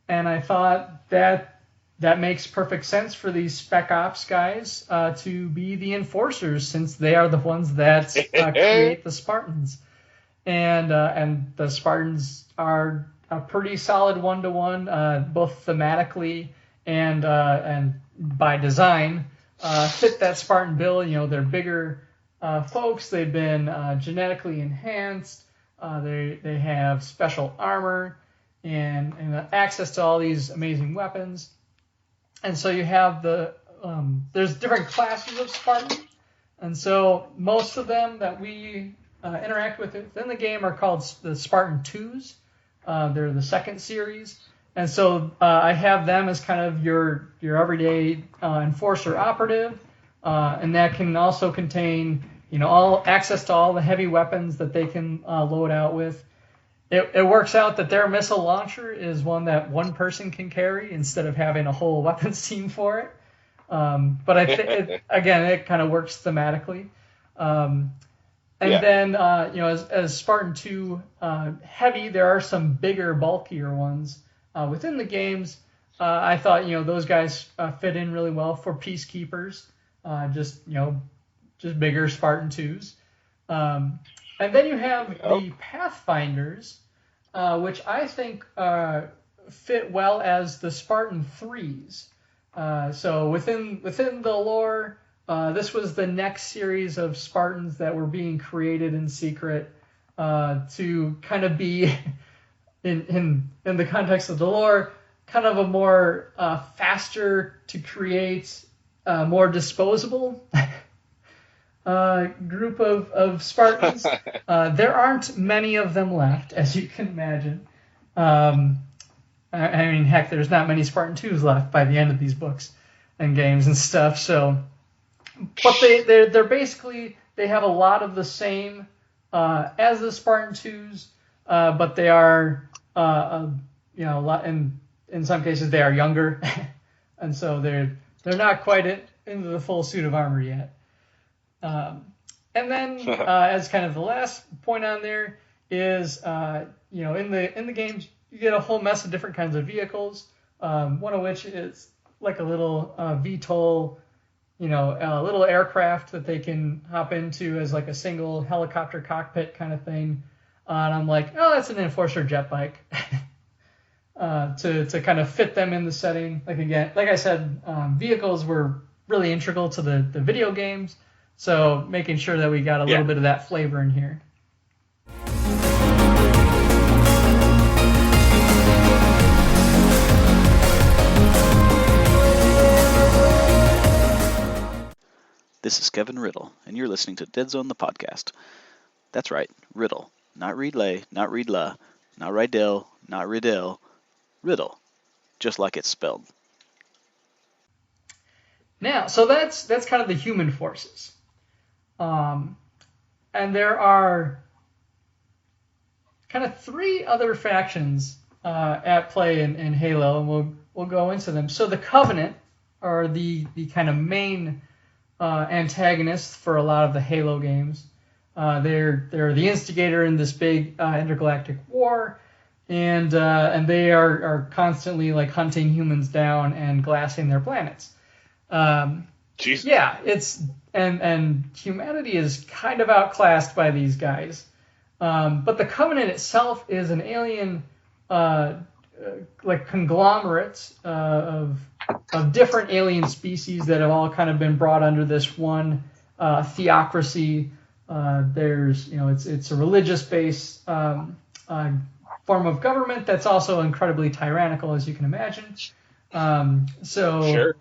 And I thought that makes perfect sense for these Spec Ops guys to be the enforcers, since they are the ones that create the Spartans. And the Spartans are a pretty solid one-to-one, both thematically and by design, fit that Spartan bill. You know, they're bigger folks. They've been genetically enhanced. They have special armor and access to all these amazing weapons. And so you have there's different classes of Spartan. And so most of them that we interact with within the game are called the Spartan 2s. They're the second series. And so I have them as kind of your everyday enforcer operative. And that can also contain, you know, all access to all the heavy weapons that they can load out with. It works out that their missile launcher is one that one person can carry instead of having a whole weapons team for it. But I think, again, it kind of works thematically. Then, you know, as Spartan 2 heavy, there are some bigger, bulkier ones within the games. I thought, you know, those guys fit in really well for peacekeepers, just bigger Spartan 2s. And then you have the Pathfinders, which I think fit well as the Spartan 3s. So within the lore, this was the next series of Spartans that were being created in secret to kind of be, in the context of the lore, kind of a more faster to create, more disposable group of Spartans. There aren't many of them left, as you can imagine. I mean, heck, there's not many Spartan 2s left by the end of these books and games and stuff. So, but they're basically, they have a lot of the same as the Spartan 2s, but they are you know, a lot, in some cases they are younger, and so they're not quite into the full suit of armor yet. And then, as kind of the last point on there is, you know, in the games you get a whole mess of different kinds of vehicles. One of which is like a little VTOL, you know, a little aircraft that they can hop into as like a single helicopter cockpit kind of thing. And I'm like, oh, that's an Enforcer jet bike. To kind of fit them in the setting. Like I said, vehicles were really integral to the video games. So making sure that we got a little bit of that flavor in here. This is Kevin Riddle, and you're listening to Deadzone the podcast. That's right, Riddle. Not Reedlay, not Reedla, not Rydell, not Riddell. Riddle. Just like it's spelled. Now, so that's kind of the human forces. And there are kind of 3 other factions at play in Halo, and we'll go into them. So the Covenant are the kind of main antagonists for a lot of the Halo games. They're the instigator in this big intergalactic war, and they are constantly like hunting humans down and glassing their planets. Jesus. Yeah, it's and humanity is kind of outclassed by these guys. But the Covenant itself is an alien like conglomerate of different alien species that have all kind of been brought under this one theocracy. There's, it's a religious-based form of government that's also incredibly tyrannical, as you can imagine. Sure.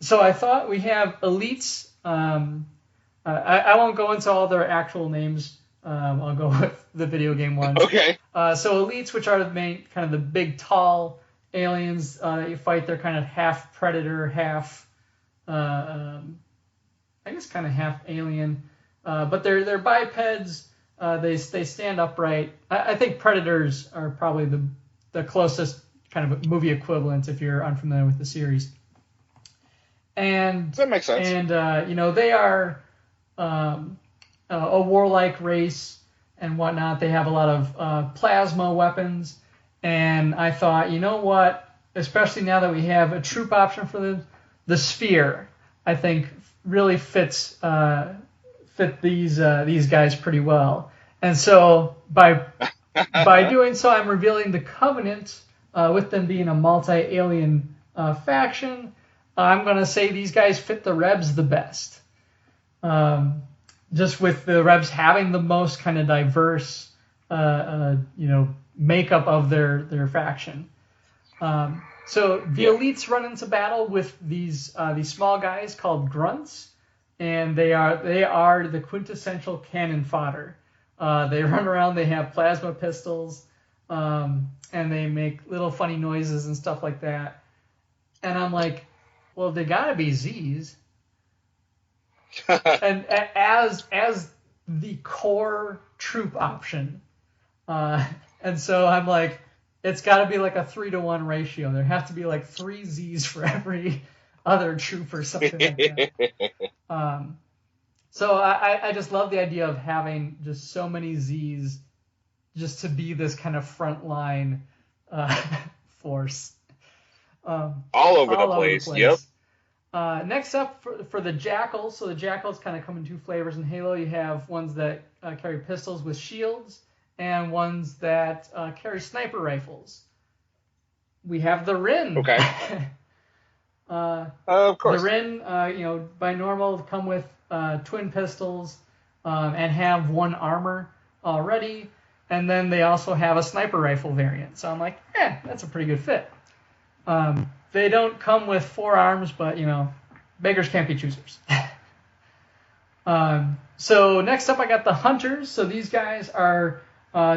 So I thought we have elites. I won't go into all their actual names. I'll go with the video game ones. Okay. So elites, which are the main, kind of the big, tall aliens that you fight, they're kind of half predator, half, I guess, kind of half alien. But they're bipeds. They stand upright. I think predators are probably the closest kind of movie equivalent if you're unfamiliar with the series. And that makes sense. And they are a warlike race and whatnot. They have a lot of plasma weapons. And I thought, you know what? Especially now that we have a troop option for them, the Sphere, I think, really fit these guys pretty well. And so by doing so, I'm revealing the Covenant, with them being a multi-alien faction. I'm going to say these guys fit the Rebs the best. Just with the Rebs having the most kind of diverse, makeup of their faction. So the elites run into battle with these small guys called grunts, and they are the quintessential cannon fodder. They run around, they have plasma pistols, and they make little funny noises and stuff like that. And I'm like, well, they gotta be Z's. And as the core troop option, and so I'm like, it's got to be like a 3-to-1 ratio. There have to be like 3 Z's for every other troop or something like that. So I just love the idea of having just so many Z's just to be this kind of frontline force. All over the place. Yep. Next up for the Jackals. So the Jackals kind of come in 2 flavors in Halo. You have ones that carry pistols with shields and ones that carry sniper rifles. We have the Rin. Okay. Of course. The Rin, by normal come with twin pistols and have 1 armor already. And then they also have a sniper rifle variant. So I'm like, that's a pretty good fit. They don't come with 4 arms, but, beggars can't be choosers. So next up, I got the Hunters. So these guys are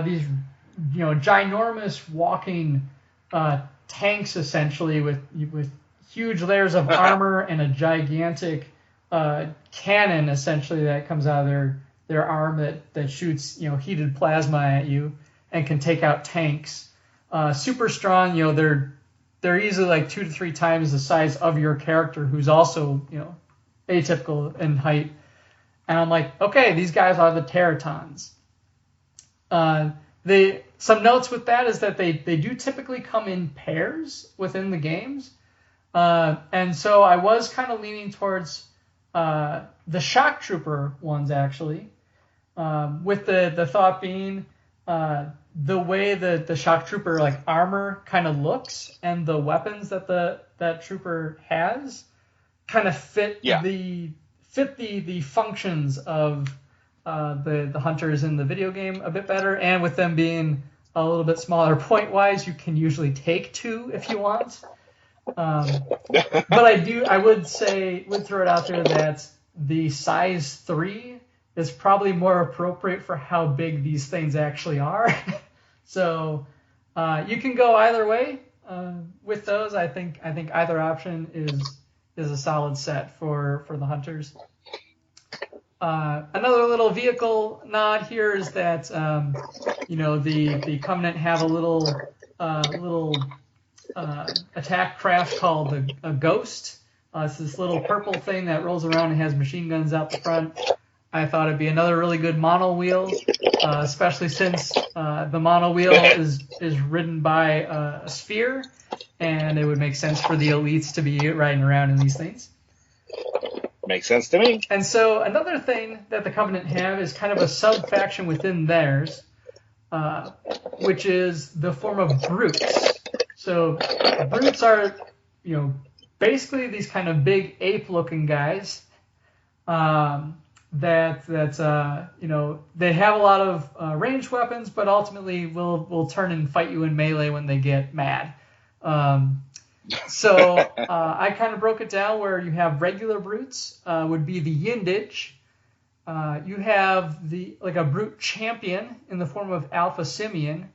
these, ginormous walking tanks, essentially, with huge layers of armor and a gigantic cannon, essentially, that comes out of their arm that shoots, heated plasma at you and can take out tanks. Super strong, they're easily like 2 to 3 times the size of your character, who's also, atypical in height. And I'm like, okay, these guys are the Teratons. Some notes with that is that they do typically come in pairs within the games. And so I was kind of leaning towards the Shock Trooper ones, actually, with the thought being the way the Shock Trooper like armor kind of looks and the weapons that that trooper has kind of fit the functions of the Hunters in the video game a bit better, and with them being a little bit smaller point wise, you can usually take 2 if you want. But I would throw it out there that the size 3 is probably more appropriate for how big these things actually are. So you can go either way with those. I think either option is a solid set for the hunters. Another little vehicle nod here is that the Covenant have a little attack craft called a Ghost. It's this little purple thing that rolls around and has machine guns out the front. I thought it'd be another really good mono wheel, especially since the mono wheel is ridden by a sphere, and it would make sense for the elites to be riding around in these things. Makes sense to me. And so another thing that the Covenant have is kind of a sub-faction within theirs, which is the form of brutes. So brutes are, basically these kind of big ape-looking guys that they have a lot of ranged weapons, but ultimately will turn and fight you in melee when they get mad. So I kind of broke it down where you have regular brutes would be the Yindich. You have a brute champion in the form of Alpha Simeon,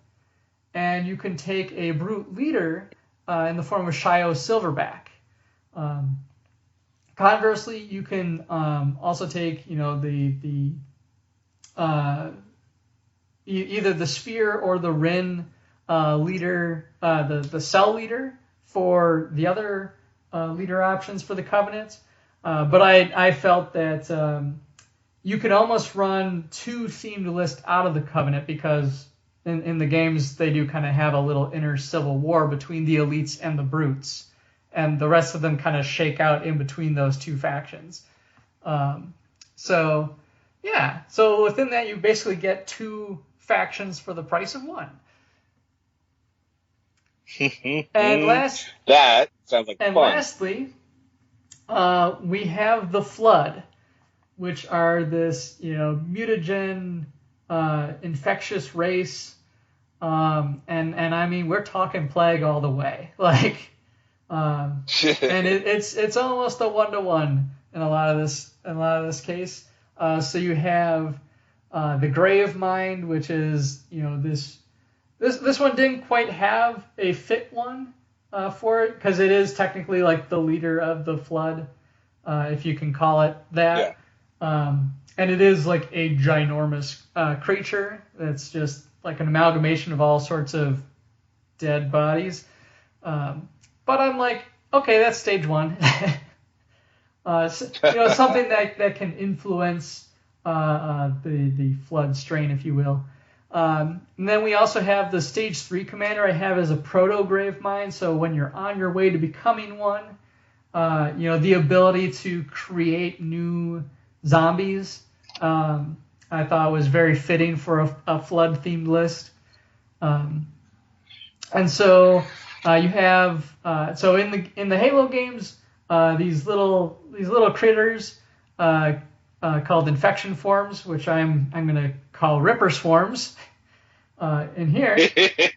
and you can take a brute leader in the form of Shio Silverback. Conversely, you can also take either the Sphere or the Rin leader, the Cell leader for the other leader options for the Covenant. But I felt that you could almost run 2 themed lists out of the Covenant because in the games they do kind of have a little inner civil war between the elites and the brutes, and the rest of them kind of shake out in between those 2 factions. So within that you basically get 2 factions for the price of 1. And that sounds like and fun. Lastly, we have the Flood, which are this mutagen infectious race, and I mean we're talking plague all the way, and it's almost a 1-to-1 in a lot of this case. So you have the Grave Mind, which is this one didn't quite have a fit one for it because it is technically like the leader of the Flood, if you can call it that. Yeah. And it is like a ginormous creature that's just like an amalgamation of all sorts of dead bodies. But I'm like, okay, that's stage 1. Something that can influence the Flood strain, if you will. And then we also have the stage 3 commander I have as a proto Grave Mind. So when you're on your way to becoming one, the ability to create new zombies, I thought was very fitting for a Flood themed list. And so you have so in the Halo games, these little critters called infection forms, which I'm going to call Ripper Swarms. In here,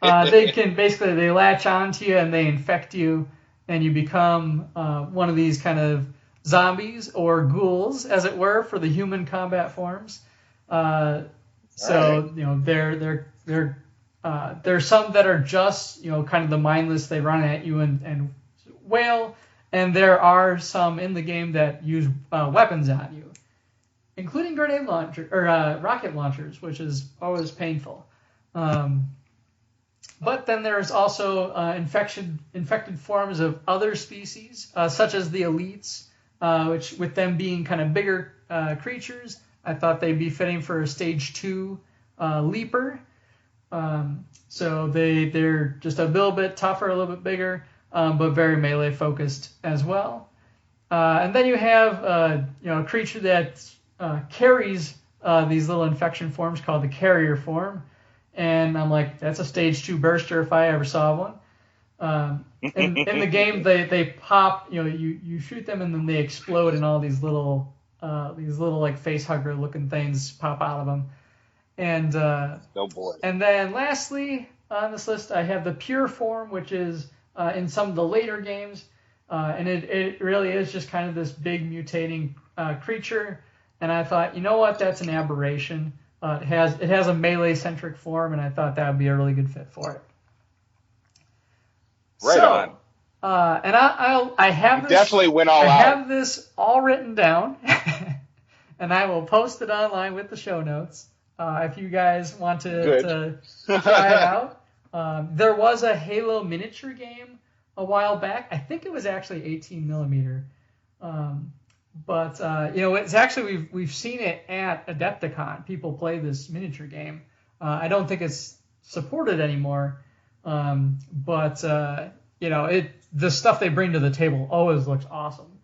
they latch onto you and they infect you, and you become one of these kind of zombies or ghouls, as it were, for the human combat forms. There's some that are just kind of the mindless, they run at you and wail, and there are some in the game that use weapons on you, including grenade launcher or rocket launchers, which is always painful. But then there's also infected forms of other species, such as the elites, which with them being kind of bigger creatures, I thought they'd be fitting for a stage 2 leaper. So they're just a little bit tougher, a little bit bigger, but very melee focused as well. And then you have a creature that carries these little infection forms called the carrier form. And I'm like, that's a stage 2 burster if I ever saw one. In the game, they pop, you shoot them and then they explode, and all these little like face hugger looking things pop out of them. And oh boy. And then lastly on this list, I have the pure form, which is in some of the later games, and it really is just kind of this big mutating creature. And I thought, that's an aberration. It has a melee-centric form, and I thought that would be a really good fit for it. Right And I have this, definitely went all out. I have this all written down, and I will post it online with the show notes if you guys want to try it out. There was a Halo miniature game a while back. I think it was actually 18 millimeter. But it's actually we've seen it at Adepticon. People play this miniature game. I don't think it's supported anymore. But the stuff they bring to the table always looks awesome.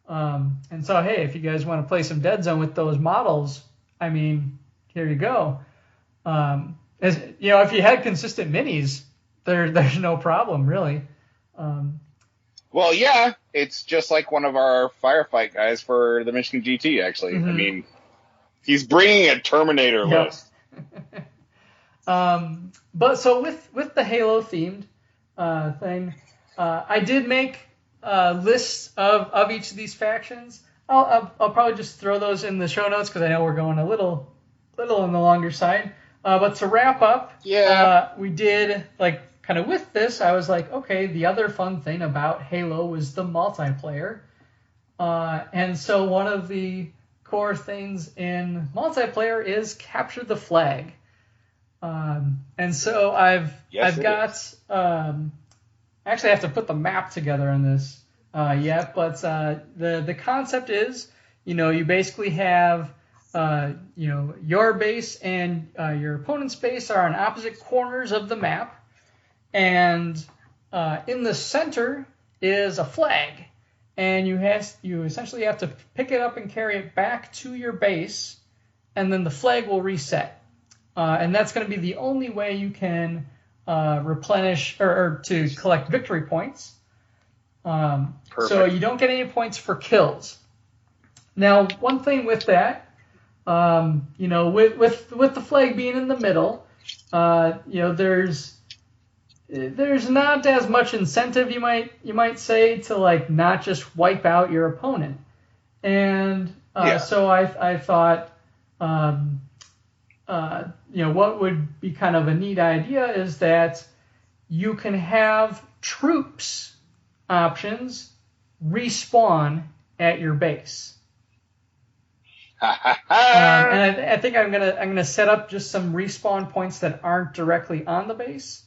And so, hey, if you guys want to play some Deadzone with those models, I mean, here you go. If you had consistent minis, there's no problem, really. Well, yeah, it's just like one of our firefight guys for the Michigan GT, actually. Mm-hmm. I mean, he's bringing a Terminator list. But so with the Halo themed thing, I did make lists of each of these factions. I'll probably just throw those in the show notes because I know we're going a little on the longer side. But to wrap up, we did kind of with this, I was like, okay, the other fun thing about Halo was the multiplayer. And so one of the core things in multiplayer is capture the flag. And so I've got actually I have to put the map together on this yet, but the concept is, you basically have your base and your opponent's base are on opposite corners of the map, and in the center is a flag, and you essentially have to pick it up and carry it back to your base, and then the flag will reset. And that's going to be the only way you can replenish or to collect victory points. So you don't get any points for kills. Now, one thing with that, with the flag being in the middle, there's not as much incentive you might say to not just wipe out your opponent. And so I thought. What would be kind of a neat idea is that you can have troops options respawn at your base. And I think I'm gonna set up just some respawn points that aren't directly on the base.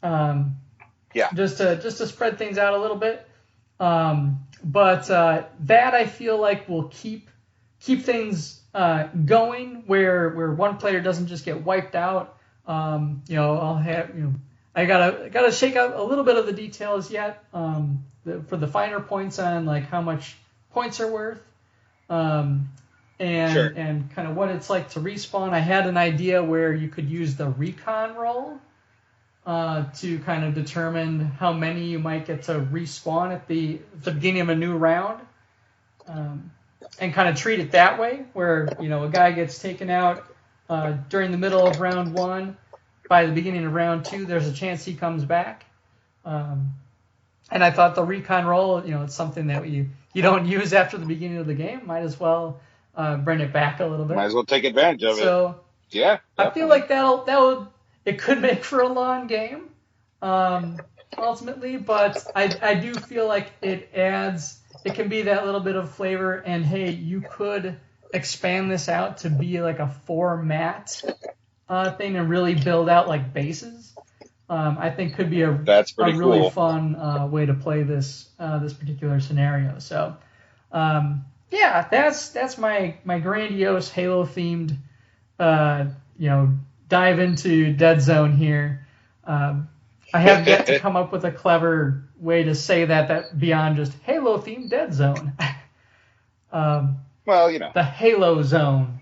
Just to spread things out a little bit. But that I feel like will keep things going where one player doesn't just get wiped out. I'll have I gotta shake out a little bit of the details yet for the finer points on how much points are worth and kind of what it's like to respawn. I had an idea where you could use the recon roll to kind of determine how many you might get to respawn at the beginning of a new round. And kind of treat it that way, where a guy gets taken out during the middle of round 1. By the beginning of round 2, there's a chance he comes back. And I thought the recon roll, it's something that you don't use after the beginning of the game. Might as well bring it back a little bit. Might as well take advantage of it. So yeah, I feel like it could make for a long game ultimately, but I do feel like it can be that little bit of flavor, and hey, you could expand this out to be like a 4-mat thing and really build out bases. I think could be a really cool. Fun way to play this particular scenario. So that's my grandiose Halo themed dive into Deadzone here. I have yet to come up with a clever way to say that beyond just Halo themed Deadzone. The HaloZone.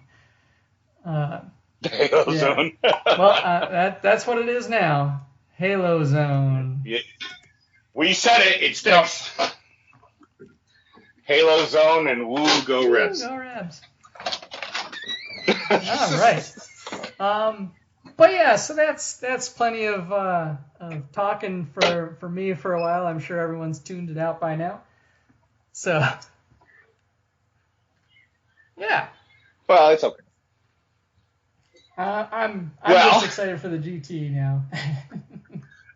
The HaloZone. Well, that's what it is now. HaloZone. Yeah. We said it. It sticks. HaloZone and woo go Rebs. Go Rebs. All right. But yeah, so that's plenty of talking for me for a while. I'm sure everyone's tuned it out by now. So yeah. Well, it's okay. I'm just excited for the GT now.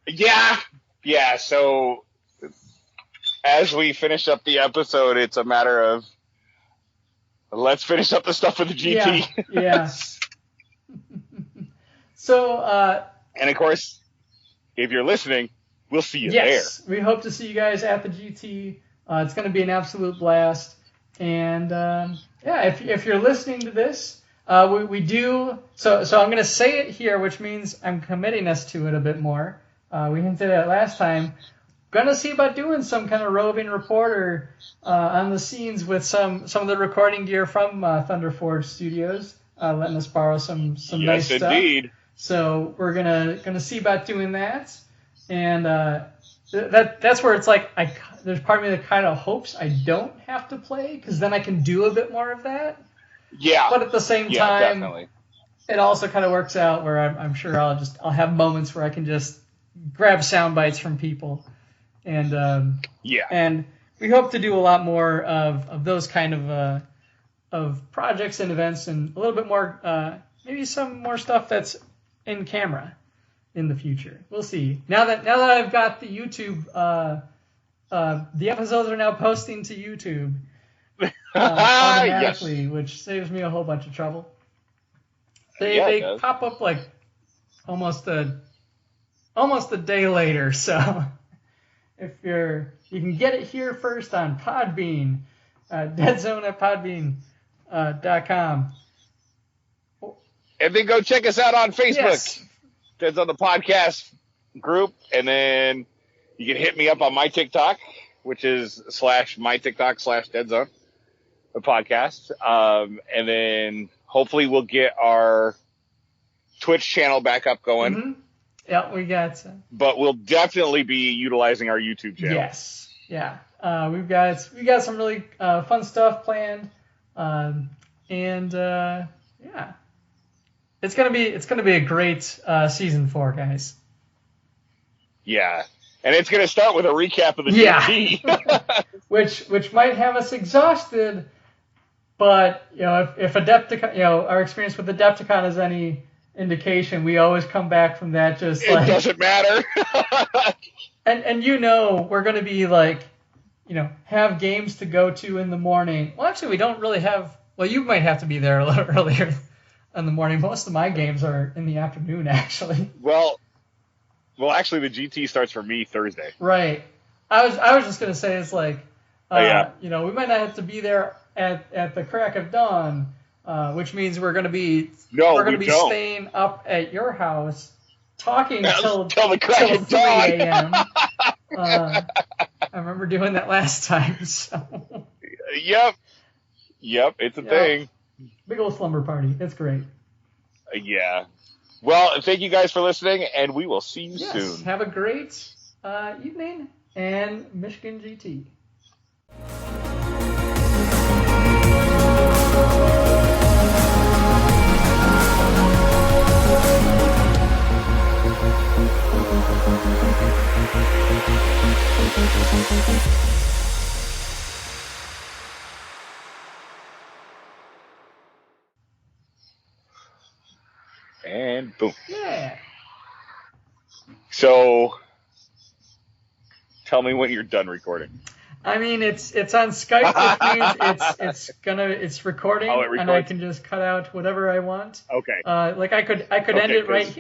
Yeah. So as we finish up the episode, it's a matter of let's finish up the stuff with the GT. Yeah. So, and of course, if you're listening, we'll see you there. Yes, we hope to see you guys at the GT. It's going to be an absolute blast. And if you're listening to this, we do. So I'm going to say it here, which means I'm committing us to it a bit more. We hinted at it last time. Going to see about doing some kind of roving reporter on the scenes with some of the recording gear from Thunder Forge Studios, letting us borrow some nice stuff. Yes, indeed. So we're gonna see about doing that, and that's where it's like there's part of me that kind of hopes I don't have to play because then I can do a bit more of that. Yeah. But at the same time, definitely. It also kind of works out where I'm sure I'll have moments where I can just grab sound bites from people, and and we hope to do a lot more of those kind of projects and events, and a little bit more maybe some more stuff that's in camera in the future. We'll see. Now that I've got the YouTube, the episodes are now posting to YouTube automatically, yes. Which saves me a whole bunch of trouble. They pop up like almost a day later, so if you can get it here first on Podbean, Deadzone at Podbean.com. And then go check us out on Facebook. Yes. That's on the podcast group. And then you can hit me up on my TikTok, which is /my_TikTok/Deadzone, the podcast. And then hopefully we'll get our Twitch channel back up going. Mm-hmm. Yeah, we got. But we'll definitely be utilizing our YouTube channel. Yes. Yeah. We've got some really fun stuff planned. Yeah. It's gonna be a great season 4, guys. Yeah, and it's gonna start with a recap of the GT, which might have us exhausted, but if Adepticon, our experience with Adepticon is any indication, we always come back from that just it doesn't matter. and we're gonna be have games to go to in the morning. Well, actually, we don't really have. Well, you might have to be there a little earlier in the morning. Most of my games are in the afternoon, actually. Well, actually, the GT starts for me Thursday. Right. I was just gonna say it's we might not have to be there at the crack of dawn, which means we're gonna be staying up at your house talking till the crack of 3 a.m. I remember doing that last time. So. Yep, it's a thing. Big old slumber party. It's great. Yeah. Well, thank you guys for listening, and we will see you soon. Have a great evening, and Michigan GT. And boom. Yeah. So, tell me when you're done recording. I mean, it's on Skype, which means it's recording, and I can just cut out whatever I want. Okay. I could end it right here.